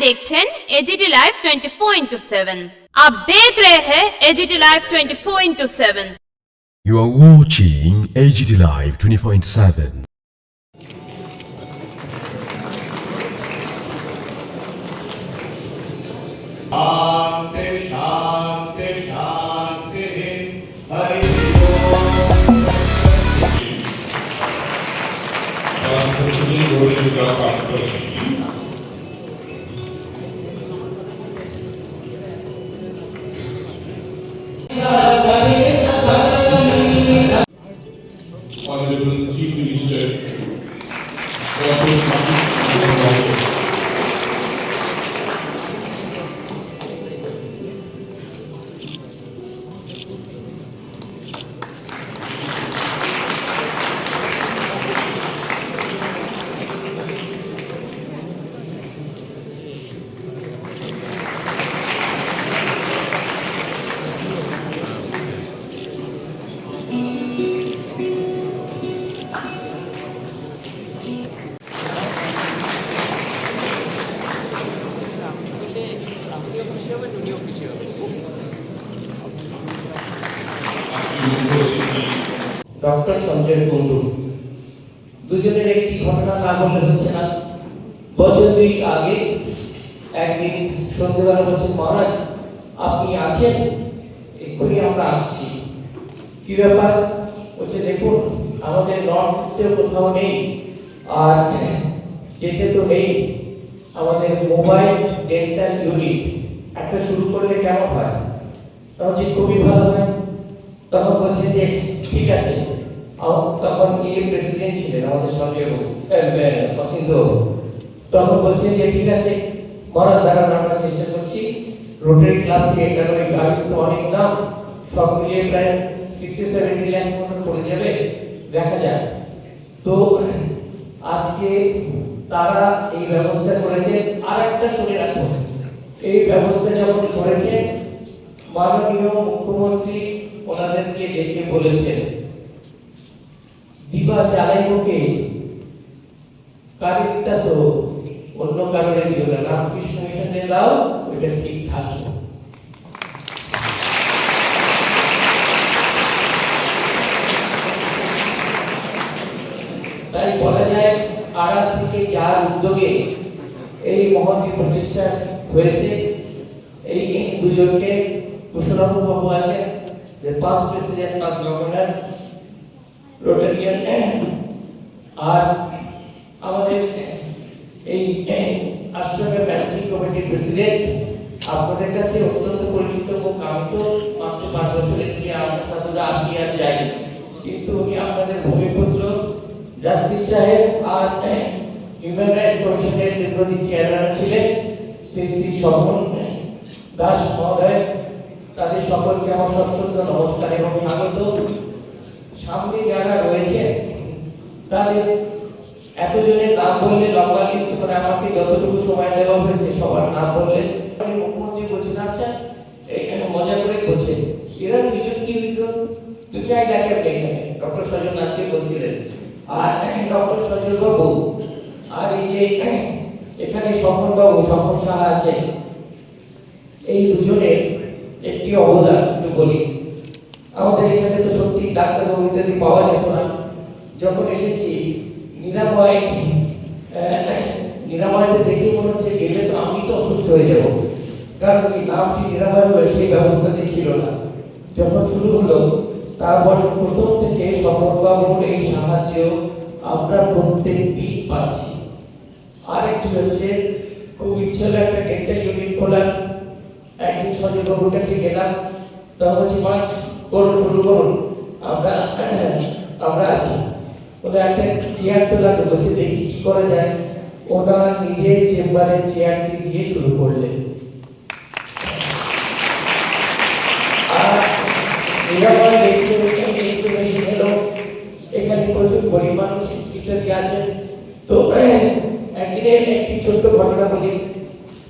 देखছেন AGT live 24/7। आप देख रहे हैं AGT live 24/7। You are watching AGT Live 24/7. Shanti Shanti Shanti Hari Honorable Chief Minister, Dr. Doctor Sanjay Kundu দুজনের একটি ঘটনা না বললে হচ্ছে না। বছর দুই আগে একদিন সন্ধ্যেবেলা বলছে, মহারাজ আপনি আছেন? এক্ষুনি আমরা আসছি। কি ব্যাপার? বলছে দেখুন আমাদের নর্থ ইস্টেও কোথাও নেই, আর স্টেটে তো নেই, আমাদের মোবাইল ডেন্টাল ইউনিট একটা শুরু করলে কেমন হয়? তখন যে খুবই ভালো হয়। তখন বলছে যে ঠিক আছে। তখন প্রেসিডেন্ট ছিলেন আমাদের সঞ্জয় পছন্দ। তখন বলছেন যে ঠিক আছে মহারাজ দাঁড়ান, আমরা চেষ্টা করছি। রোটারি ক্লাব থেকে কারণ ওই গাড়ি তো অনেক দাম, সব মিলিয়ে প্রায় 60-70 লাখ মতো পড়ে যাবে, দেখা যাক। তো আজকে তারা এই ব্যবস্থা করেছে। আর একটা শুনে রাখো, এই ব্যবস্থা যখন করেছে মাননীয় মুখ্যমন্ত্রী ওনাদেরকে ডেকে বলেছেন দিবা জ্বালাইবকে কারিকটাসো অন্য কারণে দিও না, রামকৃষ্ণ মিশনে দাও, ওইটা ঠিক থাকবে। তাই বলা যায় আড়া থেকে যার উদ্যোগে এই মহতী প্রচেষ্টা হয়েছে, এই দুজনকে কুশলাভু বাবু আছেন, যে পাঁচ প্রেসিডেন্ট, পাঁচ গভর্নর, রোটারিয়ান, আর আমাদের এই আশ্রমের ম্যানেজিং কমিটির প্রেসিডেন্ট। আপনাদের কাছে অত্যন্ত পরিচিত মুখ। আমি তো মাত্র 5 বছর এসেছি, আমার সাধুরা আসি আর যাই, কিন্তু উনি আপনাদের ভূমিপুত্র জাস্টিস সাহেব আর হিউম্যান রাইটস কমিশনের দীর্ঘদিন চেয়ারম্যান ছিলেন শ্রী স্বপন দাস মহোদয়। তাদের সকলকে আমার সশ্রদ্ধ নমস্কার এবং স্বাগত। সামনে যারা রয়েছে তাদের এতজনের নাম বললে লম্বা লিস্ট করে আমাকে যতটুকু সময় দেওয়া হয়েছে সবার নাম বললে মুখ্যমন্ত্রী বলছেন আচ্ছা এখানে মজা করে করছে এরা দুজন কি দুটাই যাকে এখানে ডক্টর সজল নাথকে বলছিলেন, আর ডক্টর সজল বাবু, আর এই যে এখানে স্বপন বাবু, স্বপন সাহা আছে। এই দুজনের একটি অবদান একটু বলি। আমাদের এখানে তো সত্যি ডাক্তারবাবু ইত্যাদি পাওয়া যেত না। যখন এসেছি নিরাময়তে দেখে মনে হচ্ছে গেলে তো আমি তো অসুস্থ হয়ে যাব, কারণ এই নামটি নিরাময় হবে সেই ব্যবস্থাটি ছিল না। যখন শুরু হলো তারপর প্রথম থেকে সমবাবুর এই সাহায্য আমরা প্রত্যেক দিন পাচ্ছি। আরেকটি হচ্ছে খুব ইচ্ছা হলো একটা ডেন্টাল ইউনিট খোলার। একদিন সঞ্জয় বাবুর কাছে গেলাম, তখন বলছি মহারাজ করুন, শুরু করুন, আমরা আছি। ওরা একটা চেয়ার তোলা বলছে দেখি কি করা যায়। ওরা নিজের চেম্বারের চেয়ারটি দিয়ে শুরু করলেন। আর এখানে প্রচুর গরিব মানুষ ইত্যাদি আছেন। তো একদিনের একটি ছোট্ট ঘটনা বলি।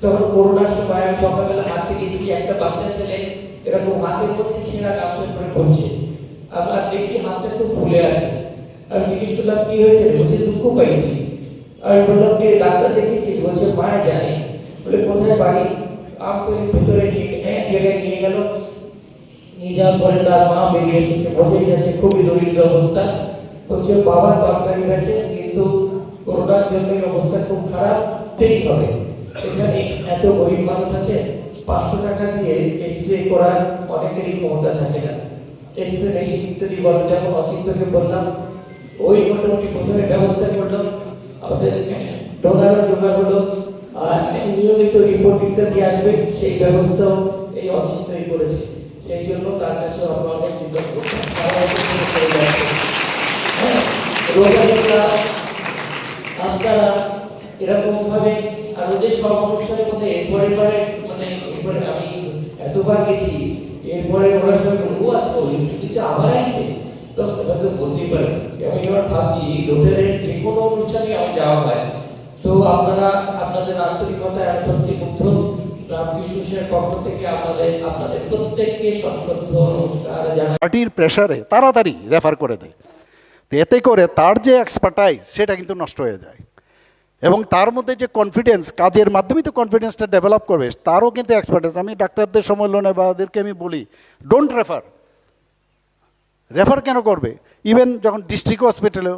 তখন করোনার সময় আমি সকালবেলা হাঁটতে গেছি, একটা বাচ্চা ছেলে এরকম হাতের মধ্যে ছেঁড়া গামছা করে পড়ছে। আমার দেখছি হাতটা খুব ফুলে আছে। আমি জিজ্ঞেস করলাম কি হয়েছে? বলছে দুঃখ পাইছি। আমি বললাম যে ডাক্তার দেখেছি? বলছে মায়া জানে। বলে কোথায় বাড়ি? আমাকে ভেতরে নিয়ে এক জায়গায় নিয়ে গেল। নিয়ে যাওয়ার পরে তার মা বেরিয়ে এসেছে, বসেই যাচ্ছে, খুবই দরিদ্র অবস্থা। বলছে বাবা তরকারি গেছে, কিন্তু করোনার জন্য অবস্থা খুব খারাপ, হতেই হবে। সেখানে এত গরিব মানুষ আছে, 500 টাকা দিয়ে এক্স-রে করার অনেকেরই ক্ষমতা থাকে না। এক্স-রে মেশিন ইত্যাদি বলে, যখন অচিন্তকে বললাম, ওই মোটামুটি প্রথমে ব্যবস্থা করলাম, আমাদের ডোনারও জোগাড় হলো, আর নিয়মিত রিপোর্ট ইত্যাদি আসবে, সেই ব্যবস্থাও এই অচিন্তই করেছে। সেই জন্য তার কাছে আমরা অনেক কৃতজ্ঞ। রোগালীরা আপনারা এরকম ভাবে, আর ওদের সব অনুষ্ঠানের মধ্যে এরপরে মানে এরপরে আমি এতবার গেছি, এরপরে ওরা সব ও আছে ওই কিন্তু আবার আইছে, তো হয়তো বলতেই পারে। আমি এবার ভাবছি রোটারের যে কোনো অনুষ্ঠানে আমার যাওয়া হয়, তো আপনারা আপনাদের আন্তরিকতায় আমি সত্যি মুগ্ধ। রামকৃষ্ণ মিশনের পক্ষ থেকে আপনাদের প্রত্যেককে সশ্রদ্ধ নমস্কার জানাই। পার্টির প্রেসারে তাড়াতাড়ি রেফার করে দেয়, তো এতে করে তার যে এক্সপার্টাইজ সেটা কিন্তু নষ্ট হয়ে যায়, এবং তার মধ্যে যে কনফিডেন্স, কাজের মাধ্যমেই তো কনফিডেন্সটা ডেভেলপ করবে, তারও কিন্তু এক্সপার্টাইজ। আমি ডাক্তারদের সম্মেলনে বা ওদেরকে আমি বলি, ডোন্ট রেফার কেন করবে? ইভেন যখন ডিস্ট্রিক্ট হসপিটালেও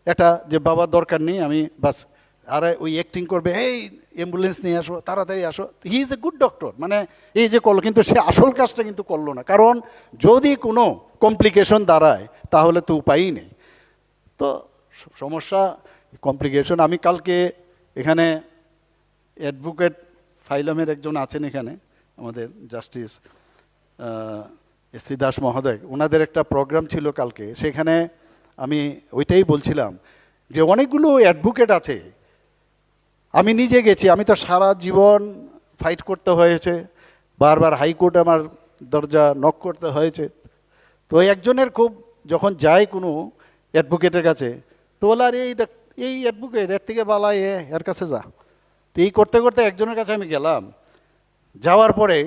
একটা যে বাবা দরকার নেই, আমি বাস আর ওই অ্যাক্টিং করবে, এই অ্যাম্বুলেন্স নিয়ে আসো, তাড়াতাড়ি আসো, he is a good doctor, মানে এই যে করলো, কিন্তু সে আসল কাজটা কিন্তু করলো না, কারণ যদি কোনো কমপ্লিকেশন দাঁড়ায় তাহলে তো উপায়ই নেই। তো সমস্যা কমপ্লিকেশন। আমি কালকে এখানে অ্যাডভোকেট ফাইলামের একজন আছেন এখানে, আমাদের জাস্টিস এস.সি. দাস মহোদয়, ওনাদের একটা প্রোগ্রাম ছিল কালকে, সেখানে আমি ওইটাই বলছিলাম যে অনেকগুলো অ্যাডভোকেট আছে, আমি নিজে গেছি, আমি তো সারা জীবন ফাইট করতে হয়েছে, বারবার হাইকোর্ট আমার দরজা নক করতে হয়েছে। তো একজনের খুব যখন যায় কোনো অ্যাডভোকেটের কাছে, তো বলে আর এই অ্যাডভোকেট এর থেকে বালা এর কাছে যা। তো এই করতে করতে একজনের কাছে আমি গেলাম, যাওয়ার পরে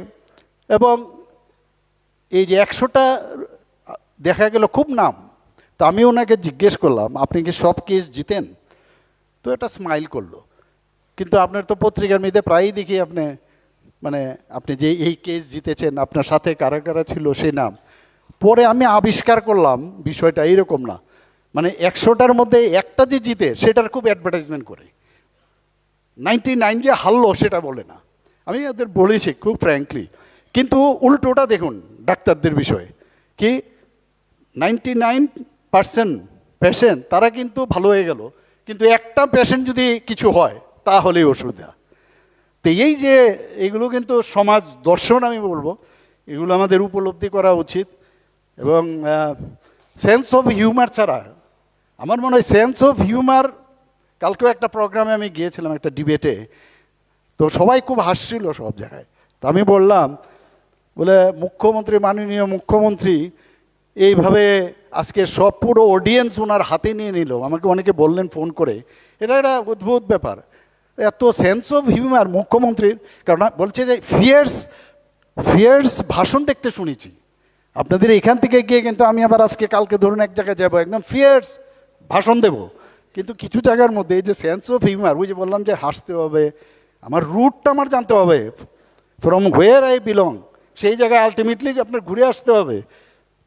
এবং এই যে 100টা দেখা গেল খুব নাম, তো আমি ওনাকে জিজ্ঞেস করলাম আপনি কি সব কেস জিতেন? তো এটা স্মাইল করলো, কিন্তু আপনার তো পত্রিকার মধ্যে প্রায়ই দেখি আপনি যে এই কেস জিতেছেন, আপনার সাথে কারা কারা ছিল সেই নাম। পরে আমি আবিষ্কার করলাম বিষয়টা এইরকম না, মানে 100টার মধ্যে একটা যে জিতে সেটার খুব অ্যাডভার্টাইজমেন্ট করে, 99 যে হারলো সেটা বলে না। আমি ওদের বলেছি খুব ফ্র্যাঙ্কলি, কিন্তু উল্টোটা দেখুন ডাক্তারদের বিষয়ে, কি 99% পেশেন্ট তারা কিন্তু ভালো হয়ে গেল, কিন্তু একটা পেশেন্ট যদি কিছু হয় তাহলেই অসুবিধা। তো এই যে এগুলো কিন্তু সমাজ দর্শন আমি বলবো, এগুলো আমাদের উপলব্ধি করা উচিত। এবং সেন্স অফ হিউমার ছাড়া আমার মনে হয় সেন্স অফ হিউমার, কালকেও একটা প্রোগ্রামে আমি গিয়েছিলাম একটা ডিবেটে, তো সবাই খুব হাসছিল সব জায়গায়। তো আমি বললাম, বলে মুখ্যমন্ত্রী, মাননীয় মুখ্যমন্ত্রী এইভাবে আজকে সব পুরো অডিয়েন্স ওনার হাতে নিয়ে নিল, আমাকে অনেকে বললেন ফোন করে, এটা একটা অদ্ভুত ব্যাপার, এত সেন্স অফ হিউমার মুখ্যমন্ত্রীর। কারণ বলছে যে ফিয়ার্স ভাষণ দেখতে শুনেছি আপনাদের এখান থেকে গিয়ে, কিন্তু আমি আবার আজকে কালকে ধরুন এক জায়গায় যাবো, একদম ফিয়ার্স ভাষণ দেব, কিন্তু কিছু জায়গার মধ্যে এই যে সেন্স অফ হিউমার, ওই যে বললাম যে হাসতে হবে, আমার রুটটা আমার জানতে হবে, ফ্রম হোয়ার আই বিলং, সেই জায়গায় আলটিমেটলি আপনার ঘুরে আসতে হবে।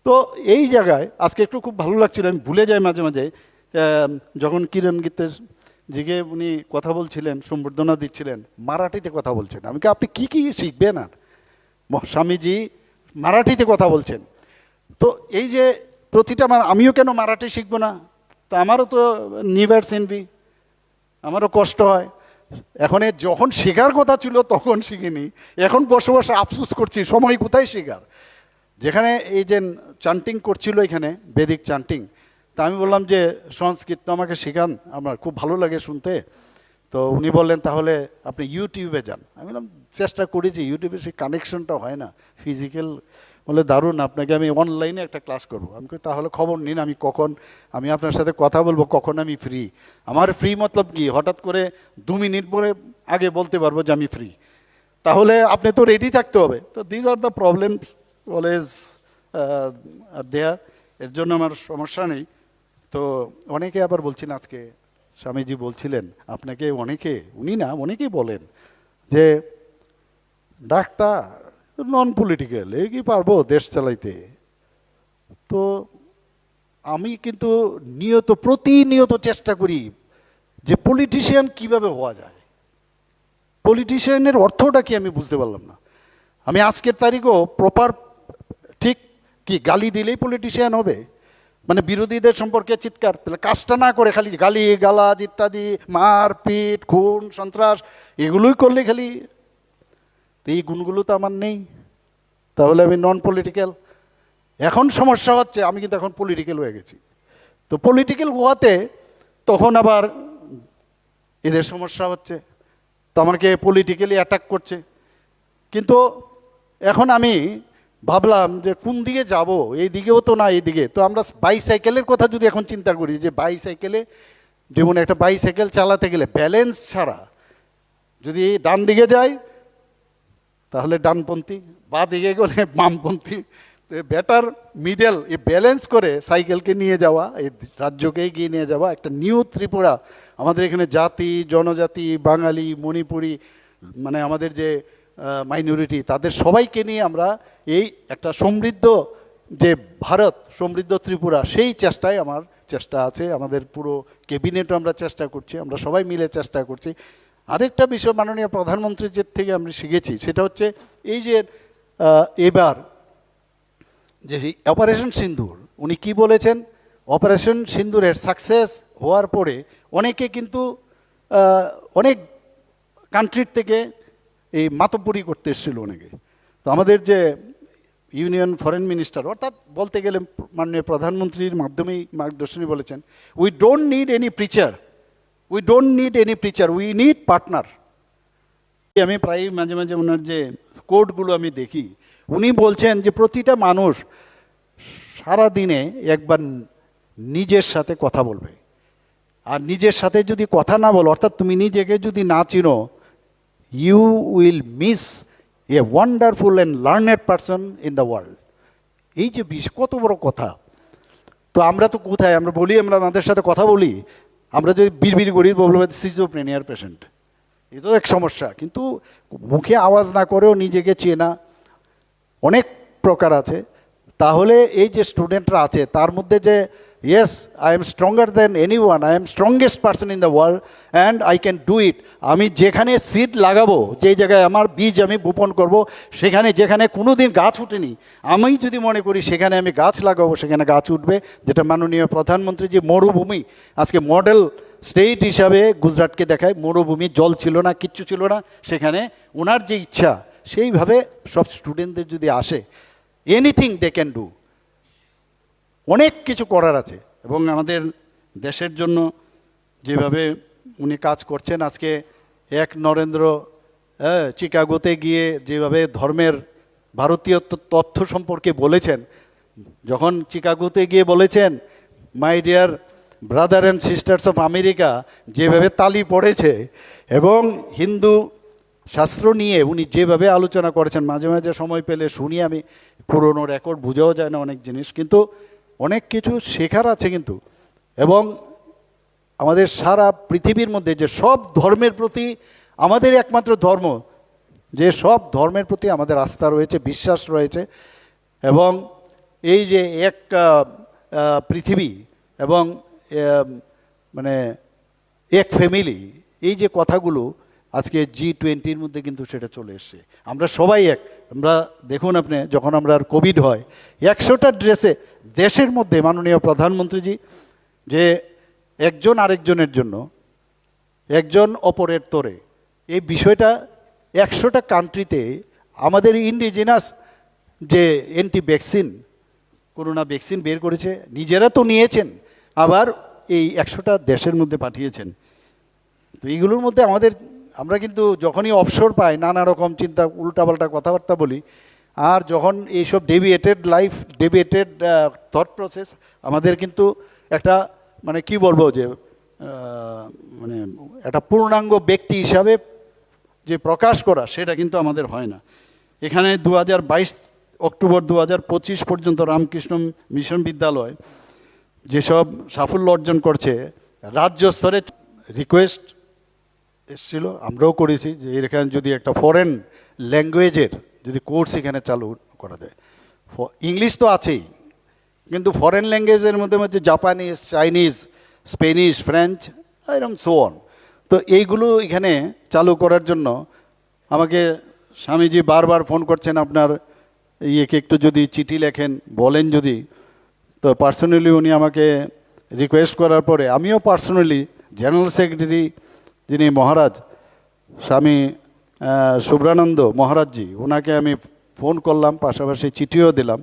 তো এই জায়গায় আজকে একটু খুব ভালো লাগছিল, আমি ভুলে যাই মাঝে মাঝে, যখন কিরণ গীতের জিগে উনি কথা বলছিলেন, সম্বর্ধনা দিচ্ছিলেন, মারাঠিতে কথা বলছেন। আমি কি আপনি কি শিখবেন? আর স্বামীজি মারাঠিতে কথা বলছেন, তো এই যে প্রতিটা আমিও কেন মারাঠি শিখবো না? তো আমারও তো নিভার সেনবি, আমারও কষ্ট হয়। এখন যখন শেখার কথা ছিল তখন শিখিনি, এখন বসে বসে আফসোস করছি সময় কোথায় শেখার। যেখানে এই যে চান্টিং করছিল এখানে বেদিক চান্টিং, তা আমি বললাম যে সংস্কৃত তো আমাকে শেখান, আমার খুব ভালো লাগে শুনতে। তো উনি বললেন তাহলে আপনি ইউটিউবে যান। আমি বললাম চেষ্টা করেছি, ইউটিউবে সেই কানেকশনটা হয় না ফিজিক্যাল। বলে দারুণ, আপনাকে আমি অনলাইনে একটা ক্লাস করবো। আমি তাহলে খবর নিন, আমি আপনার সাথে কথা বলবো কখন আমি ফ্রি। আমার ফ্রি মতলব কি, হঠাৎ করে 2 মিনিট পরে আগে বলতে পারবো যে আমি ফ্রি, তাহলে আপনি তো রেডি থাকতে হবে। তো these are the problems always are there, এর জন্য আমার সমস্যা নেই। তো অনেকে আবার বলছেন, আজকে স্বামীজি বলছিলেন আপনাকে অনেকে, উনি না অনেকেই বলেন যে ডাক্তার নন পলিটিক্যাল এ কি পারবো দেশ চালাইতে। তো আমি কিন্তু প্রতিনিয়ত চেষ্টা করি যে পলিটিশিয়ান কিভাবে হওয়া যায়। পলিটিশিয়ানের অর্থটা কি আমি বুঝতে পারলাম না। আমি আজকের তারিখও প্রপার ঠিক কি গালি দিলেই পলিটিশিয়ান হবে, মানে বিরোধীদের সম্পর্কে চিৎকার, তাহলে কাজটা না করে খালি গালি গালাজ ইত্যাদি মারপিট খুন সন্ত্রাস এগুলোই করলে খালি, তো এই গুণগুলো তো আমার নেই, তাহলে আমি নন পলিটিক্যাল। এখন সমস্যা হচ্ছে আমি কিন্তু এখন পলিটিক্যাল হয়ে গেছি, তো পলিটিক্যাল হওয়াতে তখন আবার এদের সমস্যা হচ্ছে, তো আমাকে পলিটিক্যালি অ্যাটাক করছে। কিন্তু এখন আমি ভাবলাম যে কোন দিকে যাব, এই দিকেও তো না, এই দিকে তো আমরা বাইসাইকেলের কথা যদি এখন চিন্তা করি যে বাইসাইকেলে যেমন একটা বাইসাইকেল চালাতে গেলে ব্যালেন্স ছাড়া যদি ডান দিকে যায় তাহলে ডানপন্থী, বা দিকে গেলে বামপন্থী, তো বেটার মিডল এই ব্যালেন্স করে সাইকেলকে নিয়ে যাওয়া, এই রাজ্যকে এগিয়ে নিয়ে যাওয়া, একটা নিউ ত্রিপুরা। আমাদের এখানে জাতি জনজাতি বাঙালি মণিপুরি মানে আমাদের যে মাইনরিটি তাদের সবাইকে নিয়ে আমরা এই একটা সমৃদ্ধ যে ভারত, সমৃদ্ধ ত্রিপুরা, সেই চেষ্টায় আমার চেষ্টা আছে। আমাদের পুরো ক্যাবিনেটও আমরা চেষ্টা করছি, আমরা সবাই মিলে চেষ্টা করছি। আরেকটা বিষয় মাননীয় প্রধানমন্ত্রীর যে থেকে আমরা শিখেছি সেটা হচ্ছে এই যে এবার যে অপারেশন সিন্দুর উনি কি বলেছেন, অপারেশন সিন্দুরের সাকসেস হওয়ার পরে অনেকে কিন্তু অনেক কান্ট্রির থেকে এই মাতব্বরি করতে এসেছিল অনেকে। তো আমাদের যে ইউনিয়ন ফরেন মিনিস্টার অর্থাৎ বলতে গেলে মাননীয় প্রধানমন্ত্রীর মাধ্যমেই মার্গদর্শনী বলেছেন, we don't need any preacher, we don't need any preacher, we need partner. আমি প্রায় মাঝে মাঝে ওনার যে কোডগুলো আমি দেখি, উনি বলছেন যে প্রতিটা মানুষ সারা দিনে একবার নিজের সাথে কথা বলবে, আর নিজের সাথে যদি কথা না বলো অর্থাৎ তুমি নিজেকে যদি না চিনো, you will miss a wonderful and learned person in the world. এই যে কত বড় কথা। তো আমরা তো কোথায় আমরা বলি, আমরা আমাদের সাথে কথা বলি, আমরা যদি বিড়বিড় করি বলবো সিজোফ্রেনিয়ার পেশেন্ট, এ তো এক সমস্যা। কিন্তু মুখে আওয়াজ না করেও নিজেকে চেনা অনেক প্রকার আছে। তাহলে এই যে স্টুডেন্টরা আছে তার মধ্যে যে yes I am stronger than any one, I am strongest person in the world and I can do it. আমি যেখানে সিড লাগাবো, যেই জায়গায় আমার বীজ আমি বপন করব, সেখানে যেখানে কোনো দিন গাছ উঠেনি, আমি যদি মনে করি সেখানে আমি গাছ লাগাবো, সেখানে গাছ উঠবে। যেটা মাননীয় প্রধানমন্ত্রী যে মরুভূমি আজকে মডেল স্টেট হিসাবে গুজরাটকে দেখায়, মরুভূমি, জল ছিল না, কিচ্ছু ছিল না, সেখানে ওনার যে ইচ্ছা সেইভাবে সব স্টুডেন্টদের যদি আসে, এনিথিং দে ক্যান ডু, অনেক কিছু করার আছে। এবং আমাদের দেশের জন্য যেভাবে উনি কাজ করছেন, আজকে এক নরেন্দ্র চিকাগোতে গিয়ে যেভাবে ধর্মের ভারতীয় তথ্য সম্পর্কে বলেছেন, যখন চিকাগোতে গিয়ে বলেছেন my dear brother and sisters of America, যেভাবে তালি পড়েছে এবং হিন্দু শাস্ত্র নিয়ে উনি যেভাবে আলোচনা করেছেন, মাঝে মাঝে সময় পেলে শুনি, আমি পুরনো রেকর্ড বোঝাও যায় না অনেক জিনিস, কিন্তু অনেক কিছু শেখার আছে কিন্তু। এবং আমাদের সারা পৃথিবীর মধ্যে যে সব ধর্মের প্রতি আমাদের একমাত্র ধর্ম, যে সব ধর্মের প্রতি আমাদের আস্থা রয়েছে, বিশ্বাস রয়েছে, এবং এই যে এক পৃথিবী এবং মানে এক ফ্যামিলি, এই যে কথাগুলো আজকে G20-র মধ্যে কিন্তু সেটা চলে এসছে। আমরা সবাই এক। আমরা দেখুন আপনি যখন আমরা কোভিড হয় 100টা ড্রেসে দেশের মধ্যে মাননীয় প্রধানমন্ত্রীজি যে একজন আরেকজনের জন্য, একজন অপরের তরে, এই বিষয়টা 100টা কান্ট্রিতে আমাদের ইন্ডিজিনাস যে অ্যান্টি ভ্যাকসিন করোনা ভ্যাকসিন বের করেছে, নিজেরা তো নিয়েছেন, আবার এই 100টা দেশের মধ্যে পাঠিয়েছেন। তো এইগুলোর মধ্যে আমরা কিন্তু যখনই অবসর পাই নানা রকম চিন্তা উল্টাপাল্টা কথাবার্তা বলি, আর যখন এইসব ডেভিয়েটেড থট প্রসেস আমাদের কিন্তু একটা মানে কি বলবো যে মানে একটা পূর্ণাঙ্গ ব্যক্তি হিসাবে যে প্রকাশ করা, সেটা কিন্তু আমাদের হয় না। এখানে 2022 অক্টোবর 2025 পর্যন্ত রামকৃষ্ণ মিশন বিদ্যালয় যেসব সাফল্য অর্জন করছে, রাজ্য স্তরে রিকোয়েস্ট এসেছিল, আমরাও করেছি, যে এখানে যদি একটা ফরেন ল্যাঙ্গুয়েজের যদি কোর্স এখানে চালু করা যায়। ইংলিশ তো আছেই, কিন্তু ফরেন ল্যাঙ্গুয়েজের মধ্যে হচ্ছে জাপানিজ, চাইনিজ, স্পেনিশ, ফ্রেঞ্চ, এরকম সো অন। তো এইগুলো এখানে চালু করার জন্য আমাকে স্বামীজি বারবার ফোন করছেন, আপনার ইয়েকে একটু যদি চিঠি লেখেন, বলেন যদি। তো পার্সোনালি উনি আমাকে রিকোয়েস্ট করার পরে আমিও পার্সোনালি জেনারেল সেক্রেটারি যিনি মহারাজ স্বামী শুভ্রানন্দ মহারাজজি, ওনাকে আমি ফোন করলাম, পাশাপাশি চিঠিও দিলাম।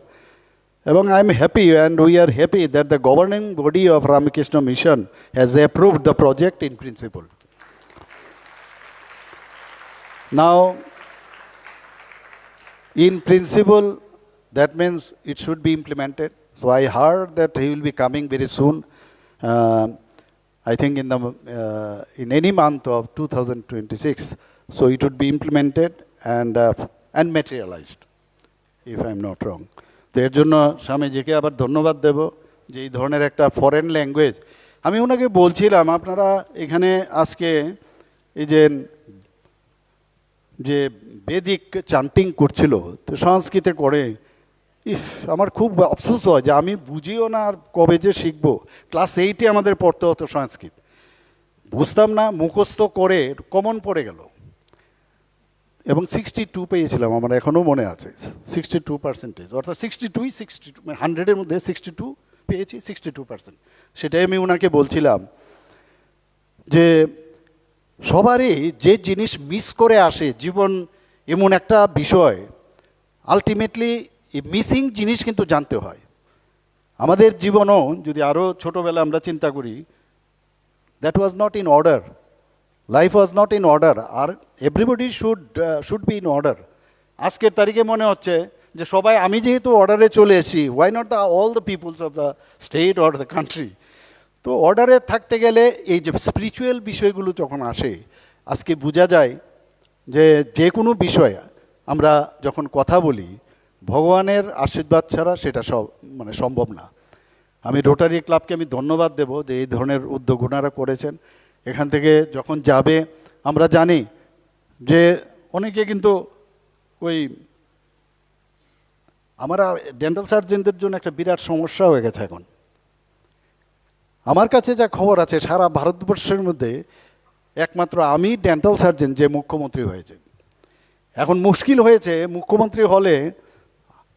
এবং I am happy and we are happy that the governing body of Ramakrishna mission has approved the project in principle. Now in principle, that means it should be implemented. So I heard that he will be coming very soon. I think in any month of 2026. So it would be implemented and materialized, if I am not wrong. তো এর জন্য স্বামীজিকে আবার ধন্যবাদ দেব যে এই ধরনের একটা foreign language. আমি ওনাকে বলছিলাম, আপনারা এখানে আজকে এই যে বেদিক চান্টিং করছিল, তো সংস্কৃতে করে, ইফ আমার খুব আফসোস হয় যে আমি বুঝিও না, আর কবে যে শিখবো। ক্লাস 8-এ আমাদের পড়তে হতো সংস্কৃত, বুঝতাম না, মুখস্থ করে কমন পড়ে গেল, এবং 62 পেয়েছিলাম, আমার এখনও মনে আছে 62%, অর্থাৎ 62 মানে 100-এর মধ্যে 62 পেয়েছি, 62%। সেটাই আমি ওনাকে বলছিলাম যে সবারই যে জিনিস মিস করে আসে, জীবন এমন একটা বিষয়, আলটিমেটলি এই মিসিং জিনিস কিন্তু জানতে হয়। আমাদের জীবনও যদি আরও ছোটোবেলা আমরা চিন্তা করি, that was not in order, life was not in order, আর everybody should be in order. আজকের তারিখে মনে হচ্ছে যে সবাই, আমি যেহেতু অর্ডারে চলে এসেছি, why not all the peoples of the state or the country. তো অর্ডারে থাকতে গেলে এই যে স্পিরিচুয়াল বিষয়গুলো যখন আসে, আজকে বোঝা যায় যে কোনো বিষয়ে আমরা যখন কথা বলি, ভগবানের আশীর্বাদ ছাড়া সেটা সম্ভব না। আমি রোটারি ক্লাবকে আমি ধন্যবাদ দেব যে এই ধরনের উদ্যোগ ওনারা করেছেন। এখান থেকে যখন যাবে, আমরা জানি যে অনেকে কিন্তু আমরা ডেন্টাল সার্জনদের জন্য একটা বিরাট সমস্যা হয়ে গেছে এখন। আমার কাছে যা খবর আছে, সারা ভারতবর্ষের মধ্যে একমাত্র আমি ডেন্টাল সার্জন যে মুখ্যমন্ত্রী হয়েছে। এখন মুশকিল হয়েছে, মুখ্যমন্ত্রী হলে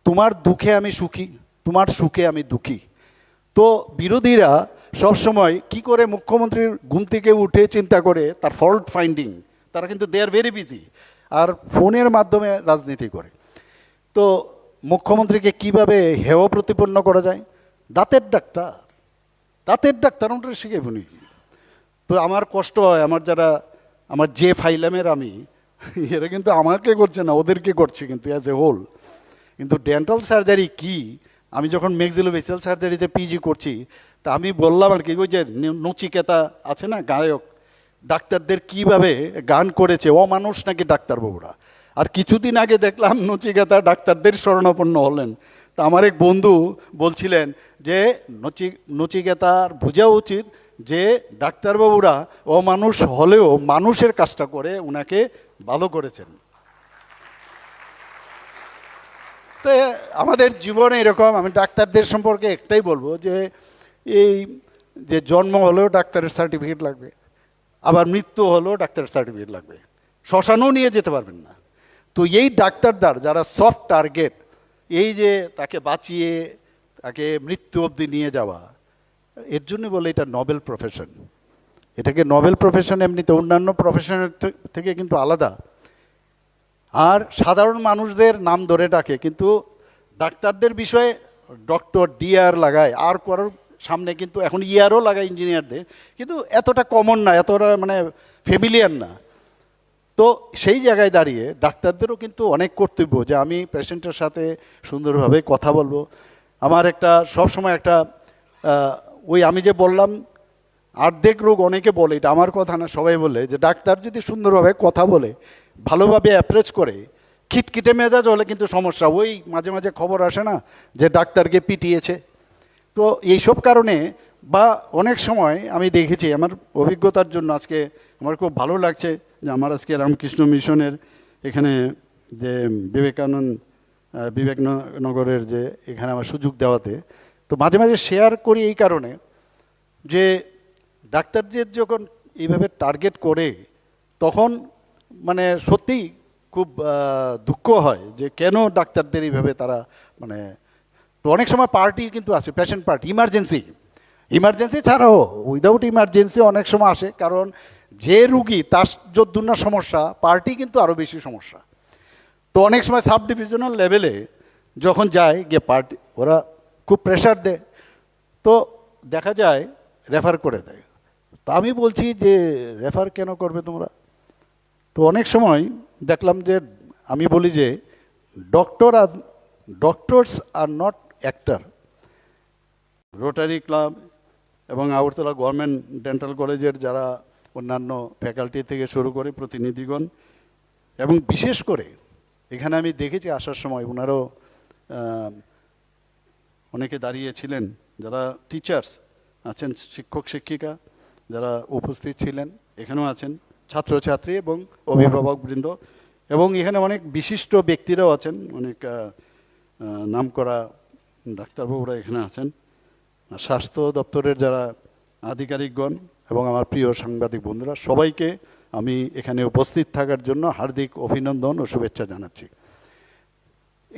তোমার দুঃখে আমি সুখী, তোমার সুখে আমি দুঃখী। তো বিরোধীরা সবসময় কি করে মুখ্যমন্ত্রীর ঘুম থেকে উঠে চিন্তা করে তার ফল্ট ফাইন্ডিং, তারা কিন্তু দে আর ভেরি বিজি, আর ফোনের মাধ্যমে রাজনীতি করে। তো মুখ্যমন্ত্রীকে কিভাবে হেয় প্রতিপন্ন করা যায়, দাঁতের ডাক্তার ওটা শিখে বুনি কি। তো আমার কষ্ট হয়, আমার যে ফাইলামের আমি, এরা কিন্তু আমাকে করছে না, ওদেরকে করছে কিন্তু অ্যাজ এ হোল। কিন্তু ডেন্টাল সার্জারি কি, আমি যখন ম্যাক্সিলোফেসিয়াল সার্জারিতে পিজি করছি, তা আমি বললাম আর কি, ওই যে নচিকেতা আছে না গায়ক, ডাক্তারদের কিভাবে গান করেছে, অমানুষ নাকি ডাক্তারবাবুরা। আর কিছুদিন আগে দেখলাম নচিকেতা ডাক্তারদের শরণাপন্ন হলেন। তা আমার এক বন্ধু বলছিলেন যে নচিকেতার বোঝা উচিত যে ডাক্তারবাবুরা অমানুষ হলেও মানুষের কাজটা করে ওনাকে ভালো করেছেন। তো আমাদের জীবনে এরকম, আমি ডাক্তারদের সম্পর্কে একটাই বলবো যে এই যে জন্ম হলেও ডাক্তারের সার্টিফিকেট লাগবে, আবার মৃত্যু হলেও ডাক্তারের সার্টিফিকেট লাগবে, শ্মশানেও নিয়ে যেতে পারবেন না। তো এই ডাক্তারদার যারা সফট টার্গেট, এই যে তাকে বাঁচিয়ে তাকে মৃত্যু অবধি নিয়ে যাওয়া, এর জন্য বলে এটা নোবেল প্রফেশন। এটাকে নোবেল প্রফেশন এমনিতে অন্যান্য প্রফেশনের থেকে কিন্তু আলাদা। আর সাধারণ মানুষদের নাম ধরে ডাকে, কিন্তু ডাক্তারদের বিষয়ে ডক্টর ডিআর লাগায়, আর কারোর সামনে কিন্তু এখন ইয়ারও লাগায় ইঞ্জিনিয়ারদের, কিন্তু এতটা কমন না, এতটা মানে ফ্যামিলিয়ার না। তো সেই জায়গায় দাঁড়িয়ে ডাক্তারদেরও কিন্তু অনেক কর্তব্য যে আমি পেশেন্টের সাথে সুন্দরভাবে কথা বলবো। আমার একটা সবসময় একটা ওই আমি যে বললাম অর্ধেক রোগ অনেকে বলে, এটা আমার কথা না, সবাই বলে যে ডাক্তার যদি সুন্দরভাবে কথা বলে, ভালোভাবে অ্যাপ্রোচ করে, খিটখিটে মেজাজ হলে কিন্তু সমস্যা। ওই মাঝে মাঝে খবর আসে না যে ডাক্তারকে পিটিয়েছে। তো এইসব কারণে বা অনেক সময় আমি দেখেছি আমার অভিজ্ঞতার জন্য আজকে আমার খুব ভালো লাগছে যে আমার আজকে রামকৃষ্ণ মিশনের এখানে যে বিবেকনগরের যে এখানে আমার সুযোগ দেওয়াতে, তো মাঝে মাঝে শেয়ার করি এই কারণে যে ডাক্তারদের যখন এইভাবে টার্গেট করে তখন মানে সত্যিই খুব দুঃখ হয় যে কেন ডাক্তারদের এইভাবে তারা মানে, তো অনেক সময় পার্টি কিন্তু আসে, পেশেন্ট পার্টি, ইমার্জেন্সি ছাড়াও উইদাউট ইমার্জেন্সি অনেক সময় আসে, কারণ যে রুগী তার যদ্দূর না সমস্যা, পার্টি কিন্তু আরও বেশি সমস্যা। তো অনেক সময় সাব ডিভিশনাল লেভেলে যখন যায় গিয়ে পার্টি ওরা খুব প্রেশার দেয়, তো দেখা যায় রেফার করে দেয়। তো আমি বলছি যে রেফার কেন করবে তোমরা? তো অনেক সময় দেখলাম যে আমি বলি যে doctors are not actor. Rotary club এবং আগরতলা গভর্নমেন্ট ডেন্টাল কলেজের যারা অন্যান্য ফ্যাকাল্টি থেকে শুরু করে প্রতিনিধিগণ, এবং বিশেষ করে এখানে আমি দেখেছি আসার সময় ওনারও অনেকে দাঁড়িয়েছিলেন, যারা টিচার্স আছেন, শিক্ষক শিক্ষিকা যারা উপস্থিত ছিলেন, এখানেও আছেন ছাত্রছাত্রী এবং অভিভাবকবৃন্দ, এবং এখানে অনেক বিশিষ্ট ব্যক্তিরাও আছেন, অনেক নামকরা ডাক্তারবাবুরা এখানে আছেন, স্বাস্থ্য দপ্তরের যারা আধিকারিকগণ এবং আমার প্রিয় সাংবাদিক বন্ধুরা, সবাইকে আমি এখানে উপস্থিত থাকার জন্য হার্দিক অভিনন্দন ও শুভেচ্ছা জানাচ্ছি।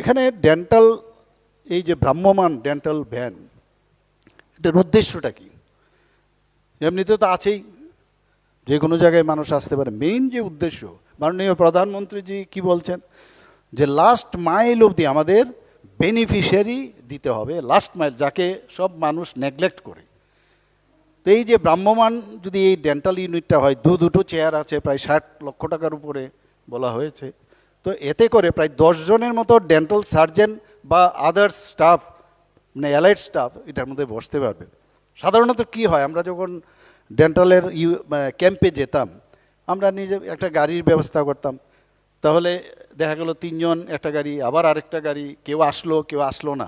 এখানে ডেন্টাল এই যে ভ্রাম্যমান ডেন্টাল ভ্যান, এটার উদ্দেশ্যটা কি? এমনিতে তো আছেই, যে কোনো জায়গায় মানুষ আসতে পারে। মেইন যে উদ্দেশ্য, মাননীয় প্রধানমন্ত্রীজি কি বলছেন, যে লাস্ট মাইল অবধি আমাদের বেনিফিশিয়ারি দিতে হবে, লাস্ট মাইল, যাকে সব মানুষ নেগলেক্ট করে। তো এই যে ভ্রাম্যমান যদি এই ডেন্টাল ইউনিটটা হয়, দুটো চেয়ার আছে, প্রায় 60 লক্ষ টাকার উপরে বলা হয়েছে, তো এতে করে প্রায় 10 জনের মতো ডেন্টাল সার্জন বা আদার্স স্টাফ, মানে অ্যালাইড স্টাফ এটার মধ্যে বসতে পারবে। সাধারণত কি হয়, আমরা যখন ডেন্টালের ক্যাম্পে যেতাম, আমরা নিজে একটা গাড়ির ব্যবস্থা করতাম, তাহলে দেখা গেল 3 জন একটা গাড়ি, আবার আরেকটা গাড়ি, কেউ আসলো না,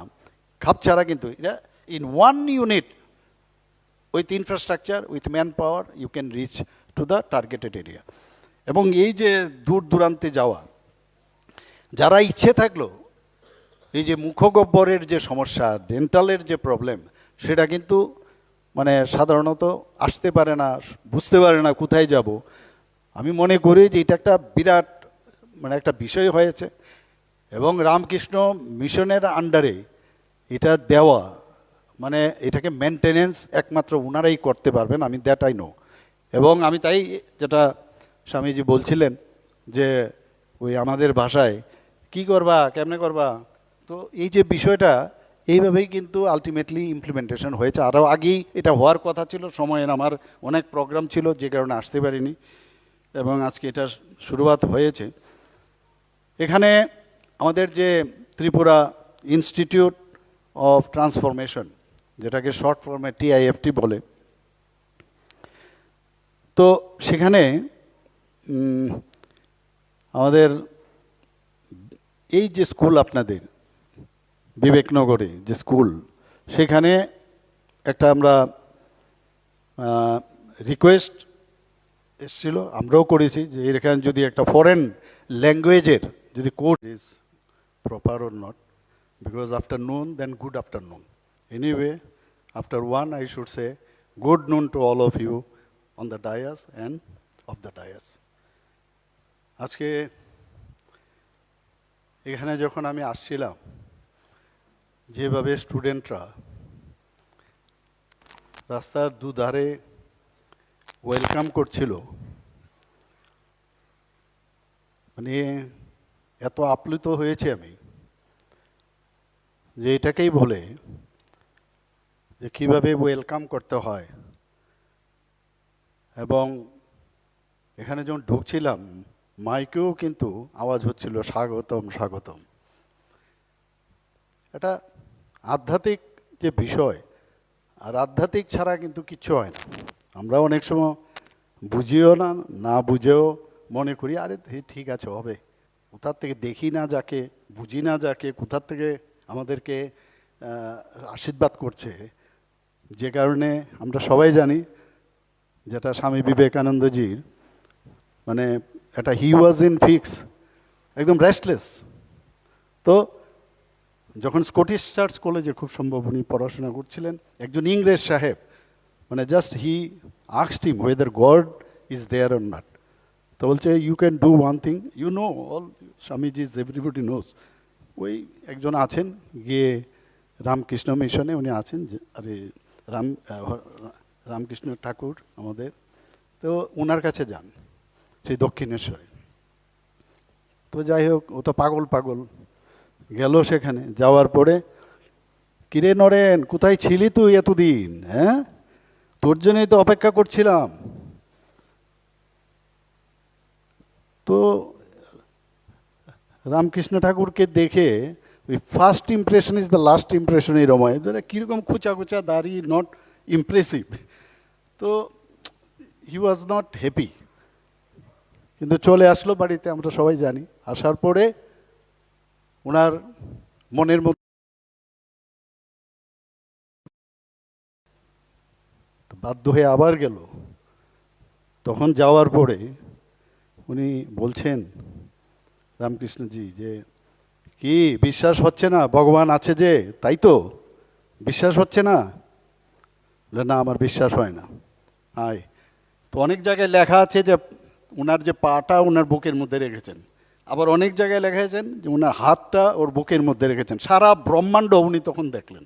খাপ ছাড়া। কিন্তু এটা in one unit with infrastructure, with man power, you can reach to the targeted area. এবং এই যে দূর দূরান্তে যাওয়া, যারা ইচ্ছে থাকলো, এই যে মুখগহ্বরের যে সমস্যা, ডেন্টালের যে প্রবলেম, সেটা কিন্তু মানে সাধারণত আসতে পারে না, বুঝতে পারে না কোথায় যাব। আমি মনে করি যে এটা একটা বিরাট মানে একটা বিষয় হয়েছে, এবং রামকৃষ্ণ মিশনের আন্ডারে এটা দেওয়া, মানে এটাকে মেনটেনেন্স একমাত্র ওনারাই করতে পারবেন, আমি দ্যাট আই নো। এবং আমি তাই যেটা স্বামীজি বলছিলেন যে ওই আমাদের ভাষায় কি করবা, কেমনে করবা, তো এই যে বিষয়টা এইভাবেই কিন্তু আলটিমেটলি ইমপ্লিমেন্টেশন হয়েছে। আরও আগেই এটা হওয়ার কথা ছিল, সময়ের আমার অনেক প্রোগ্রাম ছিল যে কারণে আসতে পারিনি, এবং আজকে এটা শুরুয়াত হয়েছে। এখানে আমাদের যে ত্রিপুরা ইনস্টিটিউট অফ ট্রান্সফরমেশন, যেটাকে শর্ট ফর্মে TIFT বলে, তো সেখানে আমাদের এই যে স্কুল আপনাদের বিবেকনগরে যে স্কুল, সেখানে একটা আমরা রিকোয়েস্ট এসেছিল, আমরাও করেছি যে এখানে যদি একটা ফরেন ল্যাঙ্গুয়েজের যদি course is proper or not, because afternoon then good afternoon, anyway after 1 I should say good noon to all of you on the dais and off the dais. আজকে এখানে যখন আমি আসছিলাম, যেভাবে স্টুডেন্টরা রাস্তার দুধারে ওয়েলকাম করছিল, মানে এত আপ্লুত হয়েছে আমি যে এটাকেই বলে যে কীভাবে ওয়েলকাম করতে হয়। এবং এখানে যখন ঢুকছিলাম, মাইকেও কিন্তু আওয়াজ হচ্ছিল স্বাগতম স্বাগতম। এটা আধ্যাত্মিক যে বিষয়, আর আধ্যাত্মিক ছাড়া কিন্তু কিচ্ছু হয় না। আমরা অনেক সময় বুঝিও না, না বুঝেও মনে করি আরে ঠিক আছে হবে, কোথার থেকে দেখি না যাকে, বুঝি না যাকে, কোথার থেকে আমাদেরকে আশীর্বাদ করছে, যে কারণে আমরা সবাই জানি যেটা স্বামী বিবেকানন্দজির মানে একটা হি ওয়াজ ইন ফিক্স, একদম রেস্টলেস। তো যখন স্কটিশ চার্চ কলেজে খুব সম্ভব উনি পড়াশোনা করছিলেন, একজন ইংরেজ সাহেব মানে just he asked him whether God is there or not. তো বলছে you can do one thing, you know all Swamiji is everybody knows. ওই একজন আছেন গিয়ে রামকৃষ্ণ মিশনে উনি আছেন, আরে রামকৃষ্ণ ঠাকুর আমাদের, তো ওনার কাছে যান সেই দক্ষিণেশ্বরে। তো যাই হোক, ও তো পাগল পাগল গেল সেখানে, যাওয়ার পরে কিরে নরেন কোথায় ছিলি তুই এতদিন, হ্যাঁ তোর জন্যই তো অপেক্ষা করছিলাম। তো রামকৃষ্ণ ঠাকুরকে দেখে ওই first impression is the last impression, এই রময় কীরকম খুচা খুচা দাড়ি, নট ইমপ্রেসিভ। তো হি ওয়াজ নট হ্যাপি, কিন্তু চলে আসলো বাড়িতে, আমরা সবাই জানি। আসার পরে ওনার মনের মধ্যে বাধ্য হয়ে আবার গেল। তখন যাওয়ার পরে উনি বলছেন রামকৃষ্ণজি যে কি বিশ্বাস হচ্ছে না ভগবান আছে যে, তাই তো বিশ্বাস হচ্ছে না? না আমার বিশ্বাস হয় না। আয় তো অনেক জায়গায় লেখা আছে যে ওনার যে পাটা ওনার বুকের মধ্যে রেখেছেন, আবার অনেক জায়গায় লেখা আছেন যে ওনার হাতটা ওর বুকের মধ্যে রেখেছেন। সারা ব্রহ্মাণ্ড উনি তখন দেখলেন।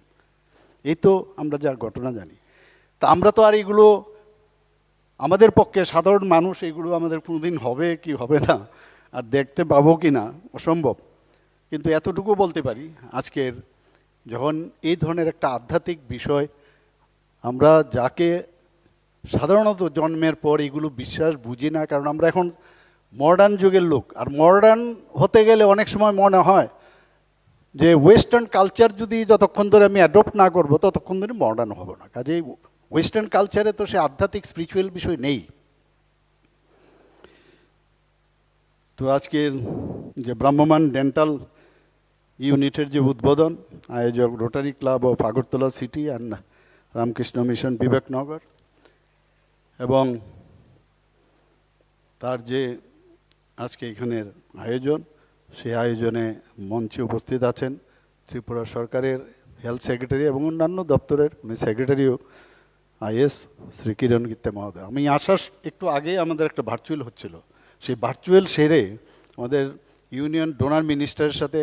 এই তো আমরা যা ঘটনা জানি। তা আমরা তো আর এগুলো আমাদের পক্ষে সাধারণ মানুষ এগুলো আমাদের কোনোদিন হবে কি হবে না আর দেখতে পাবো কি না অসম্ভব। কিন্তু এতটুকু বলতে পারি, আজকের যখন এই ধরনের একটা আধ্যাত্মিক বিষয় আমরা যাকে সাধারণত জন্মের পর এগুলো বিশ্বাস বুঝি না, কারণ আমরা এখন মডার্ন যুগের লোক। আর মডার্ন হতে গেলে অনেক সময় মনে হয় যে ওয়েস্টার্ন কালচার যদি যতক্ষণ ধরে আমি অ্যাডপ্ট না করবো ততক্ষণ ধরে মডার্ন হবো না। কাজেই ওয়েস্টার্ন কালচারে তো সে আধ্যাত্মিক স্পিরিচুয়াল বিষয় নেই। তো আজকের যে ভ্রাম্যমান ডেন্টাল ইউনিটের যে উদ্বোধন, আয়োজক rotary club of Agartala city and Ramakrishna mission Viveknagar, এবং তার যে আজকে এখানের আয়োজন, সেই আয়োজনে মঞ্চে উপস্থিত আছেন ত্রিপুরা সরকারের হেলথ সেক্রেটারি এবং অন্যান্য দপ্তরের উনি সেক্রেটারিও আইএস শ্রী কিরণ গীতে মহোদয়। আমি আসার একটু আগে আমাদের একটা ভার্চুয়াল হচ্ছিল, সেই ভার্চুয়াল সেরে আমাদের ইউনিয়ন ডোনার মিনিস্টারের সাথে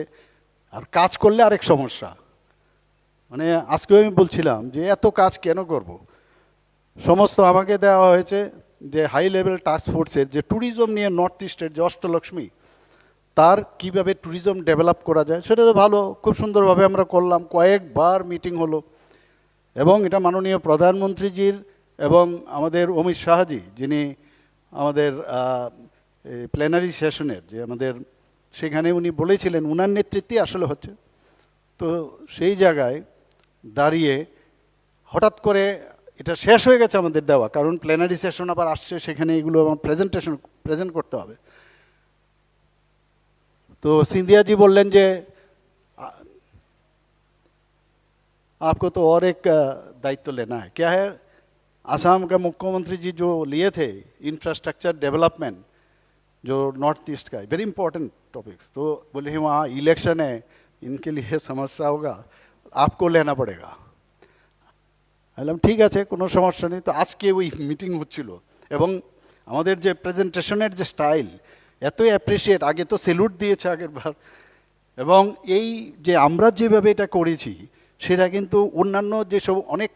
আর কাজ করলে আরেক সমস্যা, মানে আজকেও আমি বলছিলাম যে এত কাজ কেন করব। সমস্ত আমাকে দেওয়া হয়েছে যে হাই লেভেল টাস্ক ফোর্সের যে ট্যুরিজম নিয়ে নর্থ ইস্টের যে অষ্টলক্ষ্মী, তার কিভাবে ট্যুরিজম ডেভেলপ করা যায় সেটা তো ভালো, খুব সুন্দরভাবে আমরা করলাম। কয়েকবার মিটিং হলো এবং এটা মাননীয় প্রধানমন্ত্রীজির এবং আমাদের অমিত শাহজি, যিনি আমাদের প্ল্যানারি সেশনের যে আমাদের সেখানে উনি বলেছিলেন উনার নেতৃত্বে আসলে হচ্ছে। তো সেই জায়গায় দাঁড়িয়ে হঠাৎ করে এটা শেষ হয়ে গেছে আমাদের দেওয়া, কারণ প্ল্যানারি সেশন আবার আসছে, সেখানে এগুলো আমার প্রেজেন্ট করতে হবে। তো সিন্ধিয়াজি বললেন যে आपको तो और एक दायित्व लेना है। क्या है? आसाम का मुख्यमंत्री जी जो लिए थे इंफ्रास्ट्रक्चर डेवलपमेंट जो नॉर्थ ईस्ट का, वेरी इंपॉर्टेंट टॉपिक्स। तो बोले वहाँ इलेक्शन है, इनके लिए समस्या होगा, आपको लेना पड़ेगा। বললাম ঠিক আছে, কোনো সমস্যা নেই। তো আজকে ওই মিটিং হচ্ছিল এবং আমাদের যে প্রেজেন্টেশনের যে স্টাইল এতই অ্যাপ্রিসিয়েট, আগে তো সেলুট দিয়েছে আগের বার, এবং এই যে আমরা যেভাবে এটা করেছি সেটা কিন্তু অন্যান্য যেসব অনেক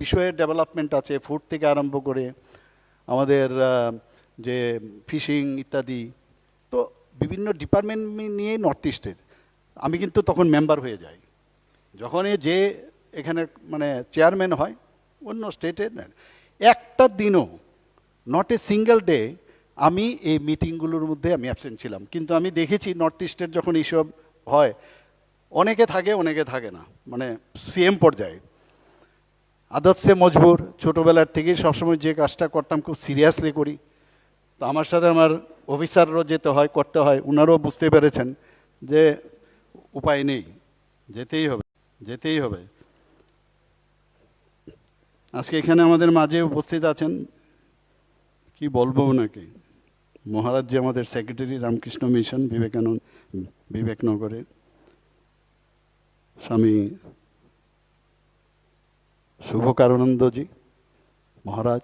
বিষয়ের ডেভেলপমেন্ট আছে, ফুড থেকে আরম্ভ করে আমাদের যে ফিশিং ইত্যাদি, তো বিভিন্ন ডিপার্টমেন্ট নিয়ে নর্থ ইস্টের আমি কিন্তু তখন মেম্বার হয়ে যাই। যখনই যে এখানে মানে চেয়ারম্যান হয় অন্য স্টেটের, একটা দিনও নট এ সিঙ্গেল ডে আমি এই মিটিংগুলোর মধ্যে আমি অ্যাবসেন্ট ছিলাম। কিন্তু আমি দেখেছি নর্থ ইস্টের যখন এইসব হয় অনেকে থাকে অনেকে থাকে না, মানে সিএম পর্যায়ে আদত সে মজবুর, ছোটোবেলার থেকেই সবসময় যে কাজটা করতাম খুব সিরিয়াসলি করি। তো আমার সাথে আমার অফিসাররাও যেতে হয়, করতে হয়, ওনারাও বুঝতে পেরেছেন যে উপায় নেই, যেতেই হবে। আজকে এখানে আমাদের মাঝে উপস্থিত আছেন, কি বলবো ওনাকে, মহারাজ জি আমাদের সেক্রেটারি রামকৃষ্ণ মিশন বিবেকনগরে, স্বামী শুভকারানন্দজি মহারাজ।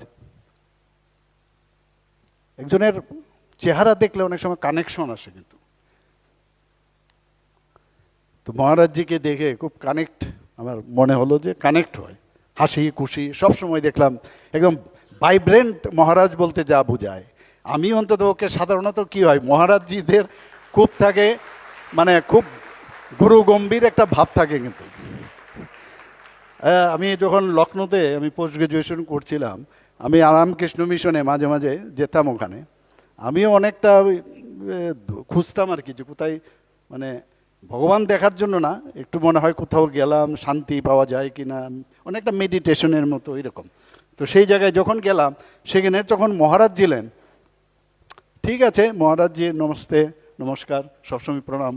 একজনের চেহারা দেখলে অনেক সময় কানেকশন আসে, কিন্তু তো মহারাজজিকে দেখে খুব কানেক্ট, আমার মনে হলো যে কানেক্ট হয়, হাসি খুশি সব সময় দেখলাম, একদম ভাইব্রেন্ট মহারাজ বলতে যা বোঝায়। আমি অন্তত ওকে সাধারণত কি হয়, মহারাজজিদের খুব থাকে, মানে খুব গুরু গম্ভীর একটা ভাব থাকে। কিন্তু আমি যখন লখনৌতে আমি পোস্ট গ্রাজুয়েশন করছিলাম, আমি রামকৃষ্ণ মিশনে মাঝে মাঝে যেতাম ওখানে। আমিও অনেকটা খুঁজতাম আর কি, যে কোথায় মানে ভগবান দেখার জন্য না, একটু মনে হয় কোথাও গেলাম শান্তি পাওয়া যায় কি না, অনেকটা মেডিটেশনের মতো এরকম। তো সেই জায়গায় যখন গেলাম, সেখানে যখন মহারাজ ছিলেন, ঠিক আছে মহারাজজি নমস্তে নমস্কার সবসময় প্রণাম,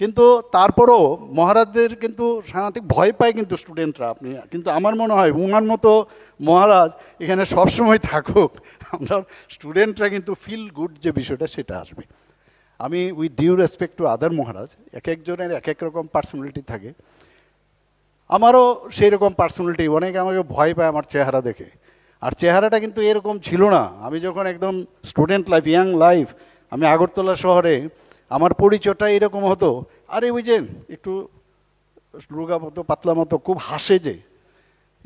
কিন্তু তারপরও মহারাজদের কিন্তু সাংঘাতিক ভয় পায় কিন্তু স্টুডেন্টরা। আপনি কিন্তু আমার মনে হয় উনার মতো মহারাজ এখানে সবসময় থাকুক, আমরা স্টুডেন্টরা কিন্তু ফিল গুড যে বিষয়টা সেটা আসবে। আমি with due respect to other Maharaj, এক একজনের এক এক রকম পার্সোনালিটি থাকে, আমারও সেই রকম পার্সোনালিটি। অনেকে আমাকে ভয় পায় আমার চেহারা দেখে, আর চেহারাটা কিন্তু এরকম ছিল না। আমি যখন একদম স্টুডেন্ট লাইফ, ইয়াং লাইফ, আমি আগরতলা শহরে, আমার পরিচয়টা এরকম হতো, আরে ওই যে একটু রোগা মতো পাতলা মতো, খুব হাসে যে,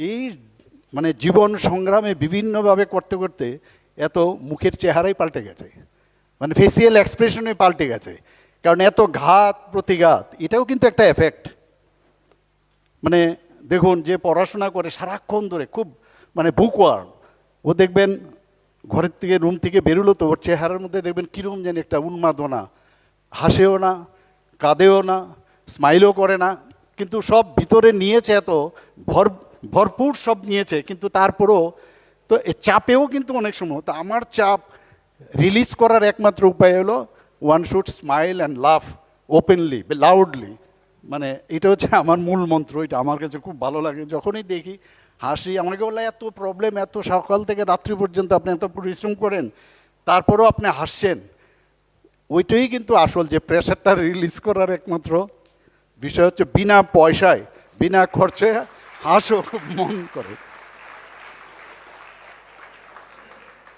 এই মানে জীবন সংগ্রামে বিভিন্নভাবে করতে করতে এত মুখের চেহারাই পাল্টে গেছে, মানে ফেসিয়াল এক্সপ্রেশনে পাল্টে গেছে। কারণ এত ঘাত প্রতিঘাত, এটাও কিন্তু একটা এফেক্ট। মানে দেখুন, যে পড়াশোনা করে সারাক্ষণ ধরে খুব মানে বুকওয়ার্ম, ও দেখবেন ঘরের থেকে রুম থেকে বেরোলো তো ওর চেহারার মধ্যে দেখবেন কীরকম যেন একটা উন্মাদনা, হাসেও না, কাঁদেও না, স্মাইলও করে না, কিন্তু সব ভিতরে নিয়েছে, এত ভরপুর সব নিয়েছে। কিন্তু তারপরেও তো চাপেও কিন্তু অনেক সময়, তো আমার চাপ রিলিজ করার একমাত্র উপায় হলো ওয়ান শুড স্মাইল অ্যান্ড লাফ ওপেনলি, লাউডলি। মানে এটা হচ্ছে আমার মূল মন্ত্র, এটা আমার কাছে খুব ভালো লাগে। যখনই দেখি হাসি, আমাকে বলে এত প্রবলেম, এত সকাল থেকে রাত্রি পর্যন্ত আপনি এত পরিশ্রম করেন, তারপরেও আপনি হাসছেন, ওইটাই কিন্তু আসল যে প্রেশারটা রিলিজ করার একমাত্র বিষয় হচ্ছে বিনা পয়সায় বিনা খরচে হাসো, খুব মন করে।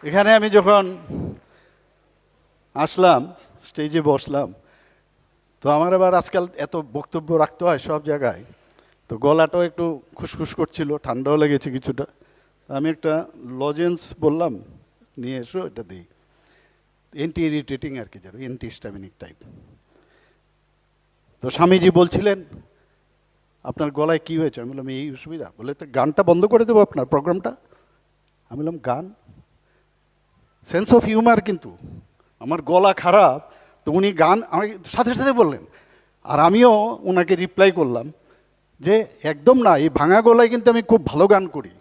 এখানে আমি যখন আসলাম, স্টেজে বসলাম, তো আমার আবার আজকাল এত বক্তব্য রাখতে হয় সব জায়গায়, তো গলাটাও একটু খুসখুস করছিল, ঠান্ডাও লেগেছে কিছুটা। আমি একটা লজেন্স বললাম নিয়ে এসো, এটা দিই, অ্যান্টি ইরিটেটিং আর কি, যেন অ্যান্টি হিস্টামিনিক টাইপ। তো স্বামীজি বলছিলেন আপনার গলায় কী হয়েছে? আমি বললাম এই অসুবিধা। বলে তো গানটা বন্ধ করে দেবো আপনার প্রোগ্রামটা। আমি বললাম গান? সেন্স অফ হিউমার, কিন্তু আমার গলা খারাপ, তো উনি গান আমাকে সাথে সাথে বললেন। আর আমিও ওনাকে রিপ্লাই করলাম যে একদম না, এই ভাঙা গলায় কিন্তু আমি খুব ভালো গান করি।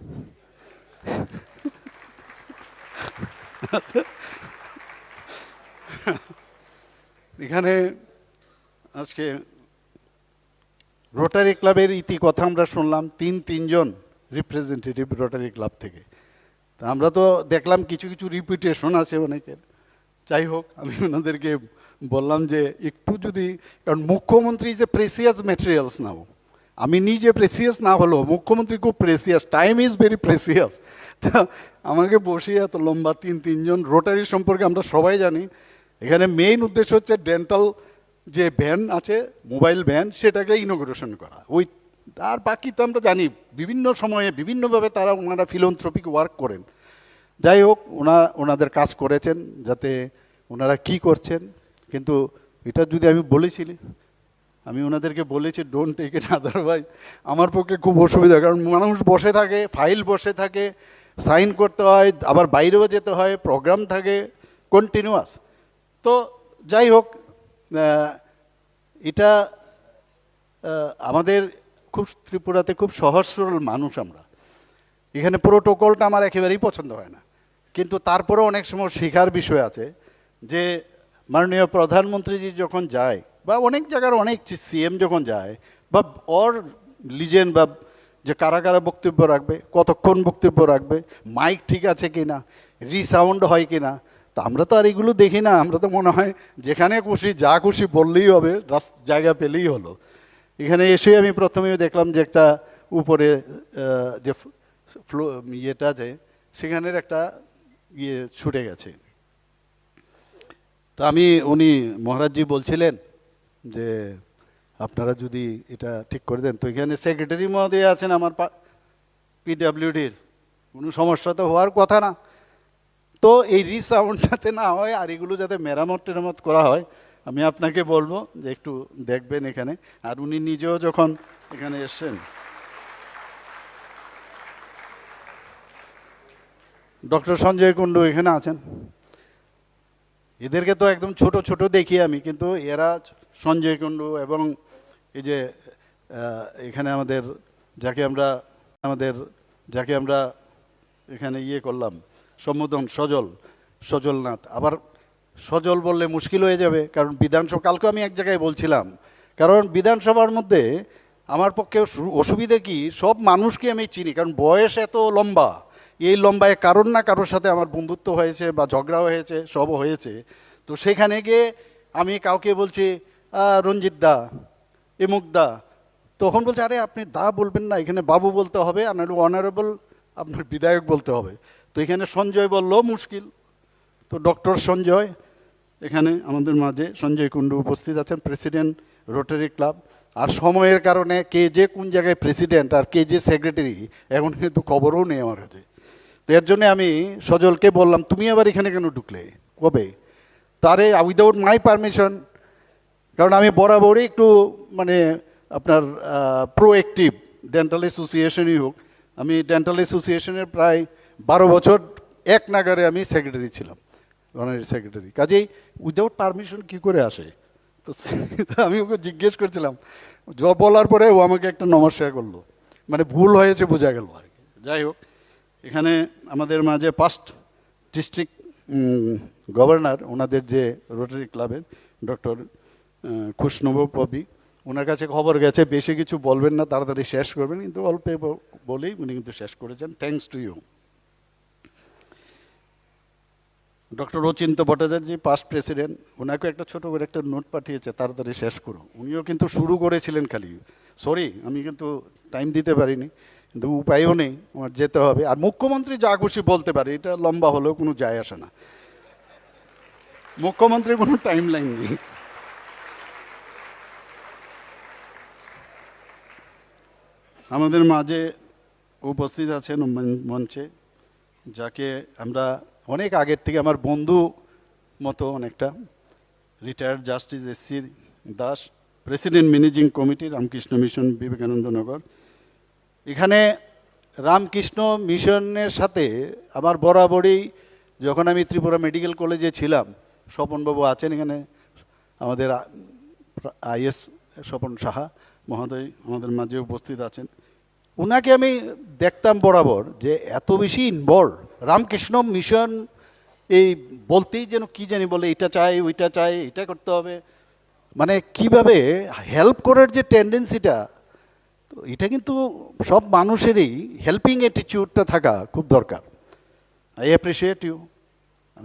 এখানে আজকে রোটারি ক্লাবের ইতি কথা আমরা শুনলাম, তিনজন রিপ্রেজেন্টেটিভ রোটারি ক্লাব থেকে। তা আমরা তো দেখলাম কিছু কিছু রিপিটেশন আছে অনেকের। যাই হোক, আমি ওনাদেরকে বললাম যে একটু যদি, কারণ মুখ্যমন্ত্রী যে প্রেসিয়াস ম্যাটেরিয়ালস নাও, আমি নিজে প্রেসিয়াস না হলেও মুখ্যমন্ত্রী খুব precious, time is very precious. তা আমাকে বসিয়ে এত লম্বা তিনজন রোটারি সম্পর্কে আমরা সবাই জানি। এখানে মেইন উদ্দেশ্য হচ্ছে ডেন্টাল যে ভ্যান আছে, মোবাইল ভ্যান, সেটাকে ইনোগ্রেশন করা। ওই আর বাকি তো আমরা জানি বিভিন্ন সময়ে বিভিন্নভাবে ওনারা ফিলোন্থ্রপিক ওয়ার্ক করেন। যাই হোক, ওনাদের কাজ করেছেন, যাতে ওনারা কি করছেন। কিন্তু এটা যদি আমি বলেছিলি, আমি ওনাদেরকে বলেছি ডোন্ট টেক ইট আদারওয়াইজ, আমার পক্ষে খুব অসুবিধা। কারণ মানুষ বসে থাকে, ফাইল বসে থাকে, সাইন করতে হয়, আবার বাইরেও যেতে হয়, প্রোগ্রাম থাকে কন্টিনিউয়াস। তো যাই হোক, এটা আমাদের খুব ত্রিপুরাতে খুব সহজ সরল মানুষ আমরা। এখানে প্রোটোকলটা আমার একেবারেই পছন্দ হয় না, কিন্তু তারপরেও অনেক সময় শেখার বিষয় আছে। যে মাননীয় প্রধানমন্ত্রীজি যখন যায়, বা অনেক জায়গার অনেক সিএম যখন যায়, বা লিজেন্ড বা যে কারা কারা বক্তব্য রাখবে, কতক্ষণ বক্তব্য রাখবে, মাইক ঠিক আছে কি না, রিসাউন্ড হয় কি না। তো আমরা তো আর এগুলো দেখি না, আমরা তো মনে হয় যেখানে খুশি যা খুশি বললেই হবে, জায়গা পেলেই হলো। এখানে এসে আমি প্রথমেই দেখলাম যে একটা উপরে যে ইয়েটা আছে সেখানের একটা ইয়ে ছুটে গেছে। তো উনি মহারাজজি বলছিলেন যে আপনারা যদি এটা ঠিক করে দেন, তো এখানে সেক্রেটারি মহোদয় আছেন আমার পিডাব্লিউডির, কোনো সমস্যা তো হওয়ার কথা না। তো এই রিসাউন্ড যাতে না হয় আর এগুলো যাতে মেরামত করা হয়, আমি আপনাকে বলবো যে একটু দেখবেন এখানে। আর উনি নিজেও যখন এখানে এসছেন, ডক্টর সঞ্জয় কুণ্ডু এখানে আছেন, এদেরকে তো একদম ছোট ছোট দেখি আমি, কিন্তু এরা সঞ্জয় কুণ্ডু এবং এই যে এখানে যাকে আমরা এখানে ইয়ে করলাম সম্বোধন, সজলনাথ। আবার সজল বললে মুশকিল হয়ে যাবে, কারণ বিধানসভা, কালকে আমি এক জায়গায় বলছিলাম, কারণ বিধানসভার মধ্যে আমার পক্ষে অসুবিধে কি, সব মানুষকে আমি চিনি, কারণ বয়স এত লম্বা, এই লম্বায় কারোর না কারোর সাথে আমার বন্ধুত্ব হয়েছে বা ঝগড়া হয়েছে, সব হয়েছে। তো সেখানে গিয়ে আমি কাউকে বলছি রঞ্জিত দা, এমুক দা, তখন বলছে আরে আপনি দা বলবেন না, এখানে বাবু বলতে হবে, আর নাহলে অনারেবল আপনার বিধায়ক বলতে হবে। তো এখানে সঞ্জয় বললেও মুশকিল। তো ডক্টর সঞ্জয় এখানে আমাদের মাঝে, সঞ্জয় কুণ্ডু উপস্থিত আছেন, প্রেসিডেন্ট রোটারি ক্লাব। আর সময়ের কারণে কে যে কোন জায়গায় প্রেসিডেন্ট আর কে যে সেক্রেটারি এখন কিন্তু খবরও নেই আমার কাছে। তো এর জন্যে আমি সজলকে বললাম তুমি আবার এখানে কেন ঢুকলে, কবে? তারে উইদাউট মাই পারমিশন, কারণ আমি বরাবরই একটু মানে আপনার প্রোঅ্যাক্টিভ, ডেন্টাল অ্যাসোসিয়েশনই হোক, আমি ডেন্টাল অ্যাসোসিয়েশনের প্রায় 12 বছর এক নাগারে আমি সেক্রেটারি ছিলাম, অনারি সেক্রেটারি। কাজেই উইদাউট পারমিশন কী করে আসে? তো আমি ওকে জিজ্ঞেস করছিলাম, বলার পরে ও আমাকে একটা নমস্কার করলো, মানে ভুল হয়েছে বোঝা গেল আর কি। যাই হোক, এখানে আমাদের মাঝে পাস্ট ডিস্ট্রিক্ট গভর্নর, ওনাদের যে রোটারি ক্লাবের ডক্টর খুশনব পবি, ওনার কাছে খবর গেছে বেশি কিছু বলবেন না, তাড়াতাড়ি শেষ করবেন, কিন্তু অল্প বলেই উনি কিন্তু শেষ করেছেন। Thanks to you. Doctor Achinta Bhattacharya, past president, ওনাকে একটা ছোটো করে একটা নোট পাঠিয়েছে তাড়াতাড়ি শেষ করো। উনিও কিন্তু শুরু করেছিলেন খালি, সরি আমি কিন্তু টাইম দিতে পারিনি, কিন্তু উপায়ও নেই, আমার যেতে হবে। আর মুখ্যমন্ত্রী যা খুশি বলতে পারে, এটা লম্বা হলেও কোনো যায় আসে না, মুখ্যমন্ত্রীর কোনো টাইম লাইন নেই। আমাদের মাঝে উপস্থিত আছেন মঞ্চে, যাকে আমরা অনেক আগের থেকে আমার বন্ধু মতো অনেকটা, retired justice SC Das, president managing committee Ramakrishna Mission Vivekananda Nagar. এখানে রামকৃষ্ণ মিশনের সাথে আমার বরাবরই, যখন আমি ত্রিপুরা মেডিকেল কলেজে ছিলাম, স্বপনবাবু আছেন এখানে, আমাদের আইএস স্বপন সাহা মহোদয় আমাদের মাঝে উপস্থিত আছেন। ওনাকে আমি দেখতাম বরাবর যে এত বেশি ইনভলভ, রামকৃষ্ণ মিশন এই বলতেই যেন কি জানি বলে, এটা চাই ওইটা চাই, এটা করতে হবে, মানে কিভাবে হেল্প করার যে টেন্ডেন্সিটা, তো এটা কিন্তু সব মানুষেরই হেল্পিং অ্যাটিটিউডটা থাকা খুব দরকার। I appreciate you.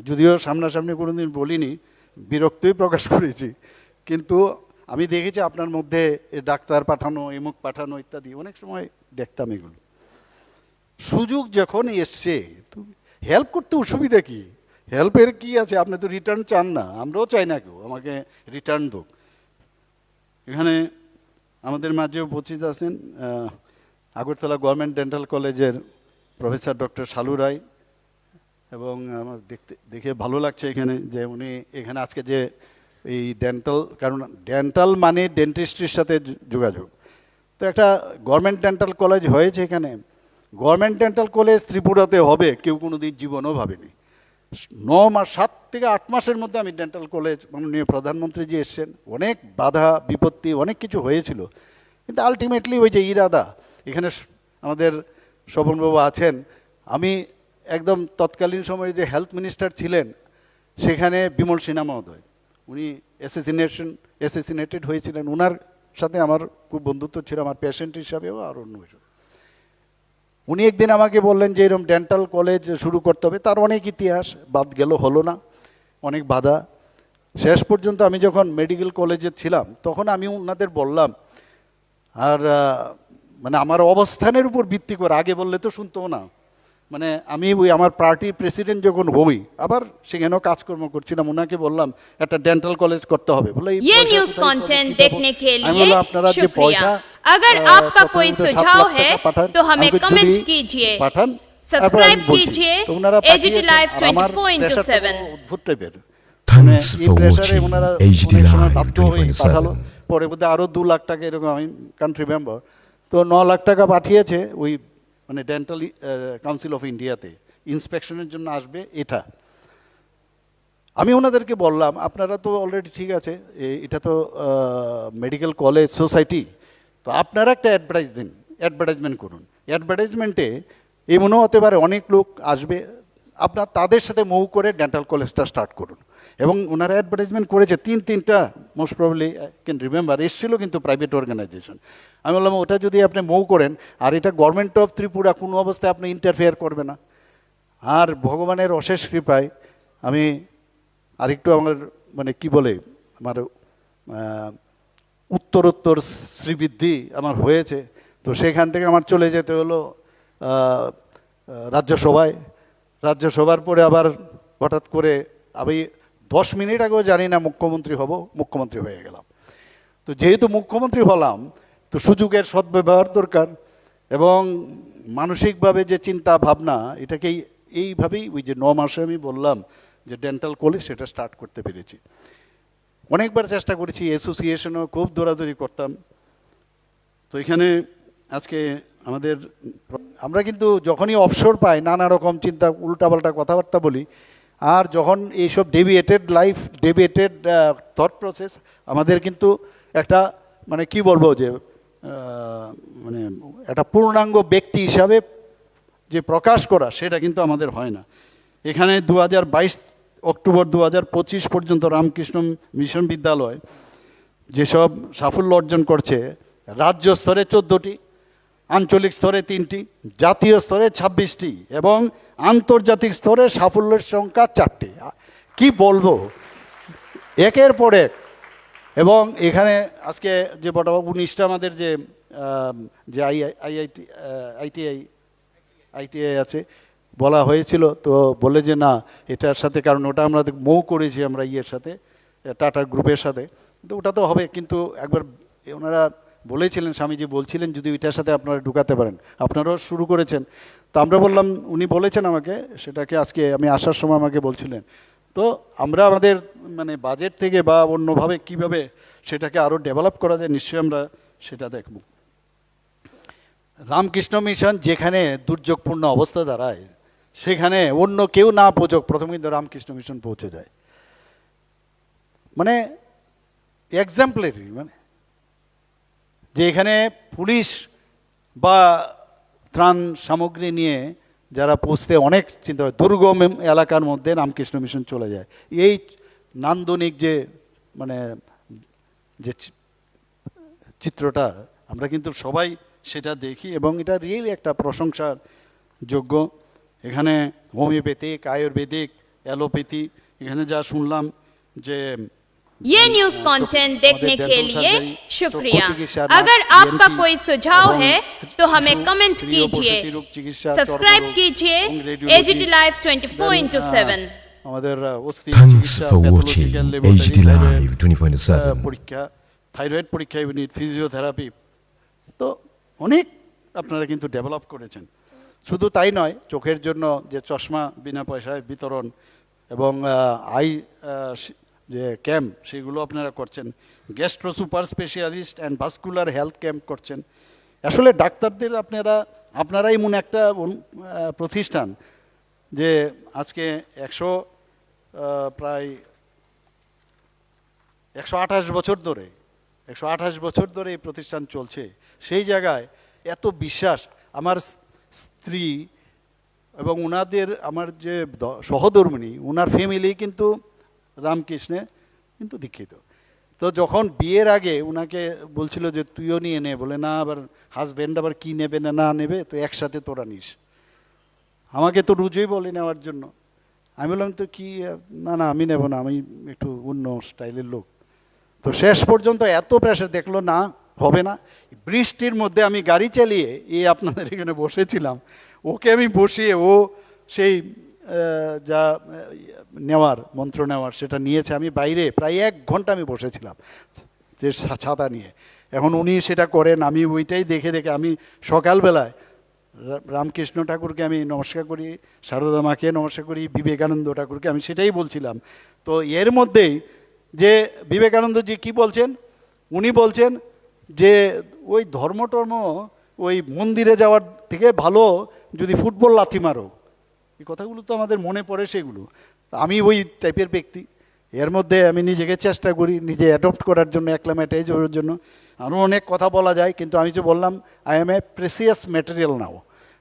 যদিও সামনাসামনি কোনো দিন বলিনি, বিরক্তই প্রকাশ করেছি, কিন্তু আমি দেখেছি আপনার মধ্যে ডাক্তার পাঠানো, এমুক পাঠানো ইত্যাদি, অনেক সময় দেখতাম এগুলো। সুযোগ যখন এসছে, তো হেল্প করতে অসুবিধা কি? হেল্পের কি আছে? আপনি তো রিটার্ন চান না, আমরাও চাই না কেউ আমাকে রিটার্ন হোক। এখানে আমাদের মাঝে উপস্থিত আছেন আগরতলা গভর্নমেন্ট ডেন্টাল কলেজের প্রফেসর ডক্টর শালু রায়, এবং আমার দেখে ভালো লাগছে এখানে যে উনি এখানে আজকে যে এই ডেন্টাল, কারণ ডেন্টাল মানে ডেন্টিস্ট্রির সাথে যোগাযোগ, তো একটা গভর্নমেন্ট ডেন্টাল কলেজ হয়েছে এখানে। গভর্নমেন্ট ডেন্টাল কলেজ ত্রিপুরাতে হবে কেউ কোনো দিন জীবনেও ভাবেনি। 9 মাস, 7 থেকে 8 মাসের মধ্যে আমি ডেন্টাল কলেজ, মাননীয় প্রধানমন্ত্রী যে এসছেন, অনেক বাধা বিপত্তি অনেক কিছু হয়েছিল, কিন্তু আলটিমেটলি ওই যে ইরাদা, এখানে আমাদের শোভনবাবু আছেন, আমি একদম তৎকালীন সময়ে যে হেলথ মিনিস্টার ছিলেন সেখানে বিমল সিনহা মহোদয়, উনি অ্যাসেসিনেটেড হয়েছিলেন, ওনার সাথে আমার খুব বন্ধুত্ব ছিল, আমার পেশেন্ট হিসাবেও আর অন্য কিছু। উনি একদিন আমাকে বললেন যে এরকম ডেন্টাল কলেজ শুরু করতে হবে, তার অনেক ইতিহাস, বাদ গেল, হলো না, অনেক বাধা। শেষ পর্যন্ত আমি যখন মেডিকেল কলেজে ছিলাম তখন আমি ওনাদের বললাম, আর মানে আমার অবস্থানের উপর ভিত্তি করে, আগে বললে তো শুনতো না, মানে আমি ওই আমার পার্টির প্রেসিডেন্ট যখন হই আবার সেখানেও কাজকর্ম করছিলাম, ওনাকে বললাম একটা ডেন্টাল কলেজ করতে হবে। বলে এই ये পয়সা न्यूज কোথায় পাবো, कंटेंट কি পাবো? देखने के আমি लिए বললাম, আপনারা যে शुक्रिया। পয়সা अगर आपका कोई প্রথমে 7 सुझाव লাখ है টাকা পাঠান, तो हमें আমাকে कमेंट যদি कीजिए, পাঠান, তারপর सब्सक्राइब আমি বলছি। कीजिए তো ওনারা AGT পাঠিয়েছেন, लाइव আর আমার 24/7। প্রেশারটা তো অদ্ভুত টাইপের। Thanks এই for প্রেসারে watching ওনারা AGT অনেক সময় Live বাধ্য হয়ে পাঠালো, 24/7. পরে বোধহয় আরও 2 লাখ টাকা এরকম, আমি কান্ট্রি মেম্বার, তো 9 লাখ টাকা পাঠিয়েছে ওই মানে ডেন্টাল কাউন্সিল অফ ইন্ডিয়াতে ইন্সপেকশনের জন্য আসবে এটা। আমি ওনাদেরকে বললাম, আপনারা তো অলরেডি ঠিক আছে, এটা তো মেডিকেল কলেজ সোসাইটি, তো আপনারা একটা অ্যাডভার্টাইজমেন্ট করুন। অ্যাডভার্টাইজমেন্টে এমনও হতে পারে অনেক লোক আসবে, আপনার তাদের সাথে মুভ করে ডেন্টাল কলেজটা স্টার্ট করুন। এবং ওনারা অ্যাডভার্টাইজমেন্ট করেছে 3টা, মোস্ট প্রবলি ক্যান রিমেম্বার, এসেছিল কিন্তু প্রাইভেট অর্গানাইজেশন। আমি বললাম ওটা যদি আপনি মুভ করেন, আর এটা গভর্নমেন্ট অফ ত্রিপুরা কোনো অবস্থায় আপনি ইন্টারফেয়ার করবে না। আর ভগবানের অশেষ কৃপায় আমি আরেকটু আমার মানে কি বলে আমার উত্তরোত্তর শ্রীবৃদ্ধি আমার হয়েছে, তো সেখান থেকে আমার চলে যেতে হলো রাজ্যসভার পরে আবার হঠাৎ করে আমি 10 মিনিট আগেও জানি না মুখ্যমন্ত্রী হয়ে গেলাম। তো যেহেতু মুখ্যমন্ত্রী হলাম, তো সুযোগের সদ্ব্যবহার দরকার, এবং মানসিকভাবে যে চিন্তা ভাবনা, এটাকেই এইভাবেই ওই যে 9 মাসে আমি বললাম যে ডেন্টাল কলেজ, সেটা স্টার্ট করতে পেরেছি। অনেকবার চেষ্টা করেছি, অ্যাসোসিয়েশনও খুব দৌড়াদৌড়ি করতাম। তো এখানে আজকে আমরা কিন্তু যখনই অবসর পাই নানা রকম চিন্তা, উল্টাপাল্টা কথাবার্তা বলি, আর যখন এইসব ডেভিয়েটেড থট প্রসেস আমাদের কিন্তু একটা মানে কি বলবো যে মানে একটা পূর্ণাঙ্গ ব্যক্তি হিসাবে যে প্রকাশ করা, সেটা কিন্তু আমাদের হয় না। এখানে 2022 অক্টোবর 2025 পর্যন্ত রামকৃষ্ণ মিশন বিদ্যালয় যেসব সাফল্য অর্জন করছে, রাজ্য স্তরে 14টি, আঞ্চলিক স্তরে 3টি, জাতীয় স্তরে 26টি, এবং আন্তর্জাতিক স্তরে সাফল্যের সংখ্যা 4টি। কি বলবো, একের পর এক। এবং এখানে আজকে যে বড়বাবু 19টা আমাদের যে আইটিআই আছে বলা হয়েছিল, তো বলে যে না এটার সাথে, কারণ ওটা আমরা মৌ করেছি আমরা ইয়ের সাথে, টাটা গ্রুপের সাথে, তো ওটা তো হবে। কিন্তু একবার ওনারা বলেছিলেন, স্বামীজি বলছিলেন যদি ওইটার সাথে আপনারা ঢুকাতে পারেন, আপনারাও শুরু করেছেন। তো আমরা বললাম, উনি বলেছেন আমাকে সেটাকে, আজকে আমি আসার সময় আমাকে বলছিলেন, তো আমরা আমাদের মানে বাজেট থেকে বা অন্যভাবে কিভাবে সেটাকে আরও ডেভেলপ করা যায়, নিশ্চয়ই আমরা সেটা দেখব। রামকৃষ্ণ মিশন যেখানে দুর্যোগপূর্ণ অবস্থা দাঁড়ায়, সেখানে অন্য কেউ না পৌঁছক, প্রথমে কিন্তু রামকৃষ্ণ মিশন পৌঁছে যায়। মানে এক্সাম্পলারি, মানে যে এখানে পুলিশ বা ত্রাণ সামগ্রী নিয়ে যারা পৌঁছতে অনেক চিন্তা হয়, দুর্গম এলাকার মধ্যে রামকৃষ্ণ মিশন চলে যায়। এই নান্দনিক যে মানে যে চিত্রটা আমরা কিন্তু সবাই সেটা দেখি, এবং এটা রিয়েলি একটা প্রশংসার যোগ্য। এখানে হোমিওপ্যাথিক, আয়ুর্বেদিক, অ্যালোপ্যাথি, এখানে যা শুনলাম যে ये न्यूज कंटेंट देखने के लिए शुक्रिया। अगर आपका कोई सुझाव है तो हमें कमेंट कीजिए, सब्सक्राइब कीजिए AGT लाइव 24/7। আমাদের অস্থি Thanks for watching AGT Live 24/7. পরীক্ষা, থাইরয়েড পরীক্ষা ইউনিট, ফিজিওথেরাপি, তো অনেক আপনারা কিন্তু ডেভেলপ করেছেন। শুধু তাই নয়, চোখের জন্য যে চশমা বিনা পয়সায় বিতরণ, এবং যে ক্যাম্প সেগুলো আপনারা করছেন, gastro super specialist and vascular health camp করছেন। আসলে ডাক্তারদের আপনারাই এমন একটা প্রতিষ্ঠান যে আজকে প্রায় 128 বছর ধরে এই প্রতিষ্ঠান চলছে। সেই জায়গায় এত বিশ্বাস, আমার স্ত্রী এবং ওনাদের আমার যে সহধর্মিণী, ওনার ফ্যামিলি কিন্তু রামকৃষ্ণে কিন্তু দীক্ষিত। তো যখন বিয়ের আগে ওনাকে বলছিল যে তুইও নিয়ে নে, বলে না আবার হাজব্যান্ড আবার কি নেবে না না নেবে, তো একসাথে তোরা নিস। আমাকে তো রুজুই বলে নেওয়ার জন্য। আমি বললাম তো কি, না না আমি নেব না, আমি একটু অন্য স্টাইলের লোক। তো শেষ পর্যন্ত এত প্রেশার দেখলো না হবে না, বৃষ্টির মধ্যে আমি গাড়ি চালিয়ে আপনাদের এখানে বসেছিলাম, ওকে আমি বসিয়ে ও সেই যা নেওয়ার মন্ত্র নেওয়ার সেটা নিয়েছে। আমি বাইরে প্রায় 1 ঘন্টা আমি বসেছিলাম যে ছাতা নিয়ে। এখন উনি সেটা করেন, আমি ওইটাই দেখে দেখে আমি সকালবেলায় রামকৃষ্ণ ঠাকুরকে আমি নমস্কার করি, সারদা মাকে নমস্কার করি, বিবেকানন্দ ঠাকুরকে, আমি সেটাই বলছিলাম। তো এর মধ্যেই যে বিবেকানন্দজি কি বলছেন, উনি বলছেন যে ওই ধর্ম ওই মন্দিরে যাওয়ার থেকে ভালো যদি ফুটবল লাথি মারো। এই কথাগুলো তো আমাদের মনে পড়ে সেগুলো। আমি ওই টাইপের ব্যক্তি। এর মধ্যে আমি নিজেকে চেষ্টা করি নিজে অ্যাডপ্ট করার জন্য, অ্যাক্লামেটাইজ হওয়ার জন্য। আরও অনেক কথা বলা যায়, কিন্তু আমি যে বললাম I am a precious material now.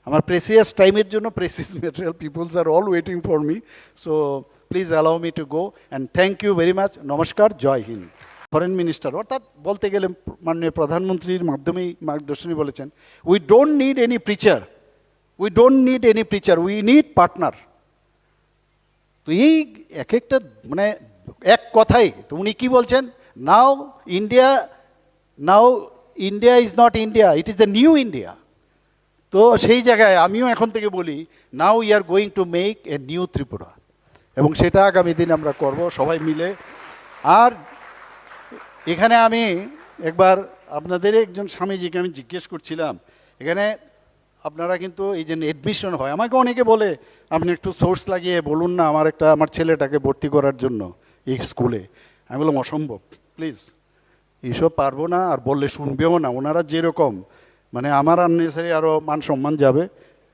আমার প্রেসিয়াস টাইমের জন্য precious material peoples are all waiting for me. So please allow me to go and thank you very much. নমস্কার, জয় হিন্দ। ফরেন মিনিস্টার অর্থাৎ বলতে গেলে মাননীয় প্রধানমন্ত্রীর মাধ্যমেই মার্গদর্শনী বলেছেন, we don't need any preacher, we don't need any preacher, we need partner. তো এই এক একটা মানে এক কথাই তো উনি কী বলছেন, now India is not India, it is the new India. তো সেই জায়গায় আমিও এখন থেকে বলি, now we are going to make a new Tripura, এবং সেটা আগামী দিন আমরা করব সবাই মিলে। আর এখানে আমি একবার আপনাদের একজন স্বামীজিকে আমি জিজ্ঞেস করছিলাম, এখানে আপনারা কিন্তু এই যে অ্যাডমিশন হয়, আমাকে অনেকে বলে আপনি একটু সোর্স লাগিয়ে বলুন না আমার ছেলেটাকে ভর্তি করার জন্য এই স্কুলে। আমি বললাম অসম্ভব, প্লিজ এইসব পারবো না, আর বললে শুনবেও না। ওনারা যেরকম মানে আমার আননেসারি আরও মান সম্মান যাবে,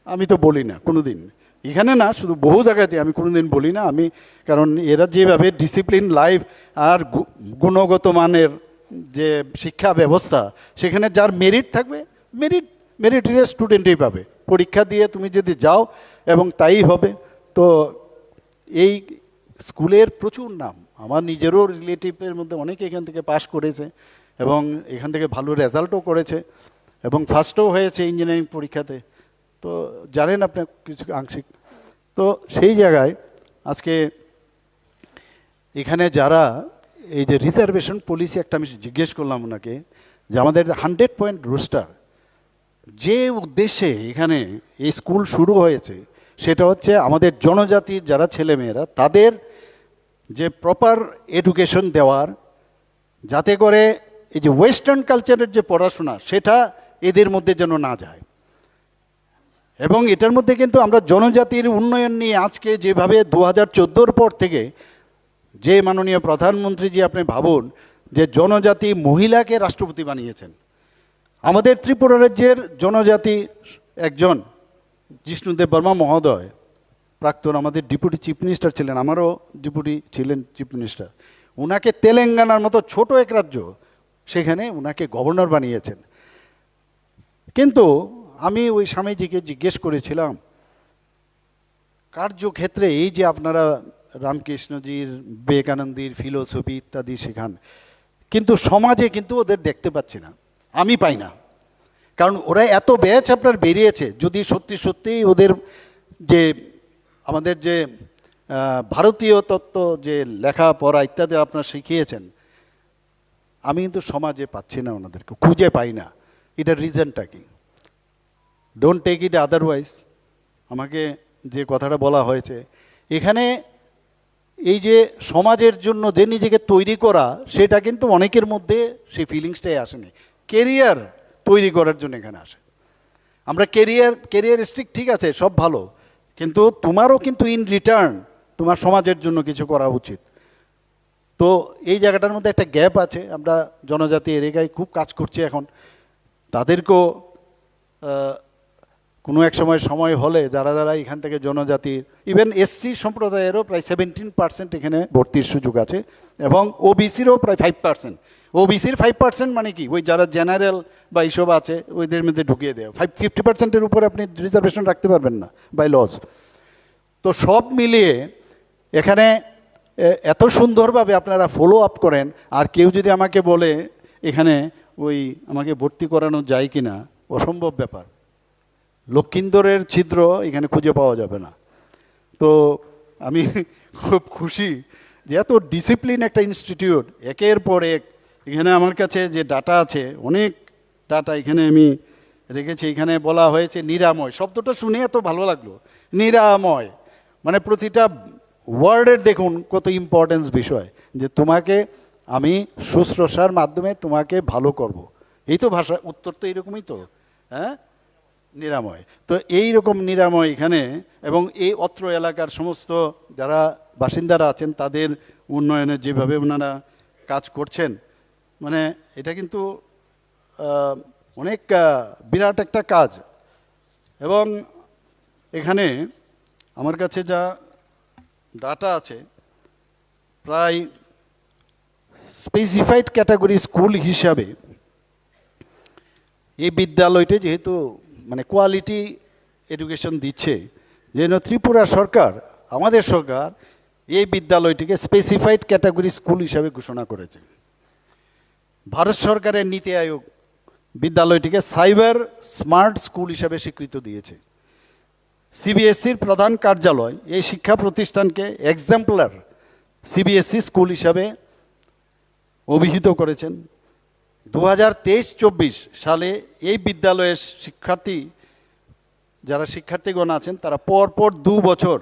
আমি তো বলি না কোনো দিন, এখানে না শুধু বহু জায়গাতে আমি কোনো দিন বলি না। আমি কারণ এরা যেভাবে ডিসিপ্লিন লাইফ আর গুণগত মানের যে শিক্ষা ব্যবস্থা, সেখানে যার মেরিট থাকবে মেরিটেরিয়াস স্টুডেন্টই পাবে। পরীক্ষা দিয়ে তুমি যদি যাও এবং তাই হবে। তো এই স্কুলের প্রচুর নাম, আমার নিজেরও রিলেটিভের মধ্যে অনেকে এখান থেকে পাশ করেছে এবং এখান থেকে ভালো রেজাল্টও করেছে এবং ফার্স্টও হয়েছে ইঞ্জিনিয়ারিং পরীক্ষাতে। তো জানেন আপনি কিছু আংশিক। তো সেই জায়গায় আজকে এখানে যারা এই যে রিজার্ভেশন পলিসি, একটা আমি জিজ্ঞেস করলাম ওনাকে যে আমাদের 100 পয়েন্ট রোস্টার যে উদ্দেশ্যে এখানে এই স্কুল শুরু হয়েছে, সেটা হচ্ছে আমাদের জনজাতির যারা ছেলেমেয়েরা তাদের যে প্রপার এডুকেশন দেওয়ার, যাতে করে এই যে ওয়েস্টার্ন কালচারের যে পড়াশোনা সেটা এদের মধ্যে যেন না যায়। এবং এটার মধ্যে কিন্তু আমরা জনজাতির উন্নয়ন নিয়ে আজকে যেভাবে 2014 পর থেকে যে মাননীয় প্রধানমন্ত্রীজি, আপনি ভাবুন যে জনজাতি মহিলাকে রাষ্ট্রপতি বানিয়েছেন। আমাদের ত্রিপুরা রাজ্যের জনজাতি একজন জিষ্ণুদেব বর্মা মহোদয়, প্রাক্তন আমাদের ডেপুটি চিফ মিনিস্টার ছিলেন, আমারও ডেপুটি ছিলেন চিফ মিনিস্টার। ওনাকে তেলেঙ্গানার মতো ছোট এক রাজ্য, সেখানে ওনাকে গভর্নর বানিয়েছেন। কিন্তু আমি ওই স্বামীজিকে জিজ্ঞেস করেছিলাম, কার্যক্ষেত্রে এই যে আপনারা রামকৃষ্ণজির, বিবেকানন্দের ফিলোসফি ইত্যাদি শেখান, কিন্তু সমাজে কিন্তু ওদের দেখতে পাচ্ছি না, আমি পাই না। কারণ ওরা এত ব্যাচ আপনার বেরিয়েছে, যদি সত্যি সত্যিই ওদের যে আমাদের যে ভারতীয় তত্ত্ব যে লেখাপড়া ইত্যাদি আপনারা শিখিয়েছেন, আমি কিন্তু সমাজে পাচ্ছি না, ওনাদেরকে খুঁজে পাই না। এটার রিজনটা কি? Don't take it otherwise. আমাকে যে কথাটা বলা হয়েছে এখানে, এই যে সমাজের জন্য যে নিজেকে তৈরি করা, সেটা কিন্তু অনেকের মধ্যে সেই ফিলিংসটাই আসেনি। কেরিয়ার তৈরি করার জন্য এখানে আসে। আমরা কেরিয়ারিস্টিক ঠিক আছে, সব ভালো, কিন্তু তোমারও কিন্তু ইন রিটার্ন তোমার সমাজের জন্য কিছু করা উচিত। তো এই জায়গাটার মধ্যে একটা গ্যাপ আছে। আমরা জনজাতি এলাকায় খুব কাজ করছি এখন, তাদেরকেও কোনো এক সময় হলে যারা যারা এখান থেকে জনজাতির, ইভেন এসসি সম্প্রদায়েরও প্রায় 17% এখানে ভর্তির সুযোগ আছে, এবং ওবিসিরও প্রায় 5%। ওবিসির 5% মানে কি, ওই যারা জেনারেল বা এইসব আছে ওইদের মধ্যে ঢুকিয়ে দেয়। 50%-এর উপরে আপনি রিজার্ভেশন রাখতে পারবেন না বাই লজ। তো সব মিলিয়ে এখানে এত সুন্দরভাবে আপনারা ফলো আপ করেন, আর কেউ যদি আমাকে বলে এখানে ওই আমাকে ভর্তি করানো যায় কি না, অসম্ভব ব্যাপার। লক্ষিন্দরের ছিদ্র এখানে খুঁজে পাওয়া যাবে না। তো আমি খুব খুশি যে এত ডিসিপ্লিন একটা ইনস্টিটিউট, একের পর এক। এখানে আমার কাছে যে ডাটা আছে, অনেক ডাটা এখানে আমি রেখেছি। এখানে বলা হয়েছে নিরাময়, শব্দটা শুনে এত ভালো লাগলো। নিরাময় মানে প্রতিটা ওয়ার্ডের দেখুন কত ইম্পর্টেন্স বিষয়, যে তোমাকে আমি শুশ্রূষার মাধ্যমে তোমাকে ভালো করব। এই তো ভাষা, উত্তর তো এইরকমই তো, হ্যাঁ, নিরাময়। তো এই রকম নিরাময় এখানে, এবং এই অত্র এলাকার সমস্ত যারা বাসিন্দারা আছেন তাদের উন্নয়নে যেভাবে ওনারা কাজ করছেন, মানে এটা কিন্তু অনেক বিরাট একটা কাজ। এবং এখানে আমার কাছে যা ডাটা আছে, প্রায় স্পেসিফাইড ক্যাটাগরি স্কুল হিসাবে এই বিদ্যালয়টি যেহেতু মানে কোয়ালিটি এডুকেশন দিচ্ছে, যেন ত্রিপুরা সরকার, আমাদের সরকার এই বিদ্যালয়টিকে স্পেসিফাইড ক্যাটাগরি স্কুল হিসাবে ঘোষণা করেছে। ভারত সরকারের নীতি আয়োগ বিদ্যালয়টিকে সাইবার স্মার্ট স্কুল হিসাবে স্বীকৃতি দিয়েছে। সিবিএসসির প্রধান কার্যালয় এই শিক্ষা প্রতিষ্ঠানকে এক্সাম্পলার সিবিএসসি স্কুল হিসাবে অভিহিত করেছেন। 2023-24 সালে এই বিদ্যালয়ের যারা শিক্ষার্থীগণ আছেন তারা পরপর 2 বছর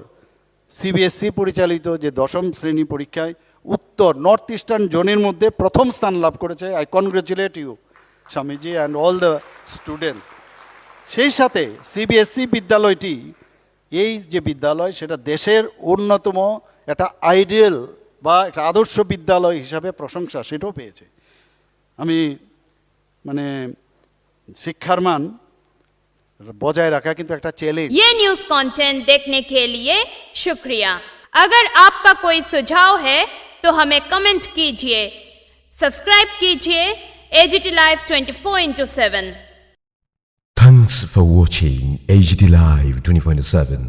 সিবিএসসি পরিচালিত যে 10ম শ্রেণী পরীক্ষায় উত্তর নর্থ ইস্টার্ন জোনের মধ্যে প্রথম স্থান লাভ করেছে। I congratulate you Swamiji and all the student. সেই সাথে সিবিএসসি বিদ্যালয়টি, এই যে বিদ্যালয়, সেটা দেশের অন্যতম একটা আইডিয়াল বা একটা আদর্শ বিদ্যালয় হিসাবে প্রশংসা সেটাও পেয়েছে। আমি মানে শিক্ষার মান বজায় রাখা কিন্তু একটা চ্যালেঞ্জ। ये न्यूज कंटेंट देखने के लिए शुक्रिया। अगर आपका कोई सुझाव है तो हमें कमेंट कीजिए, सब्सक्राइब कीजिए AGT live 24/7। Thanks for watching AGT Live 24/7.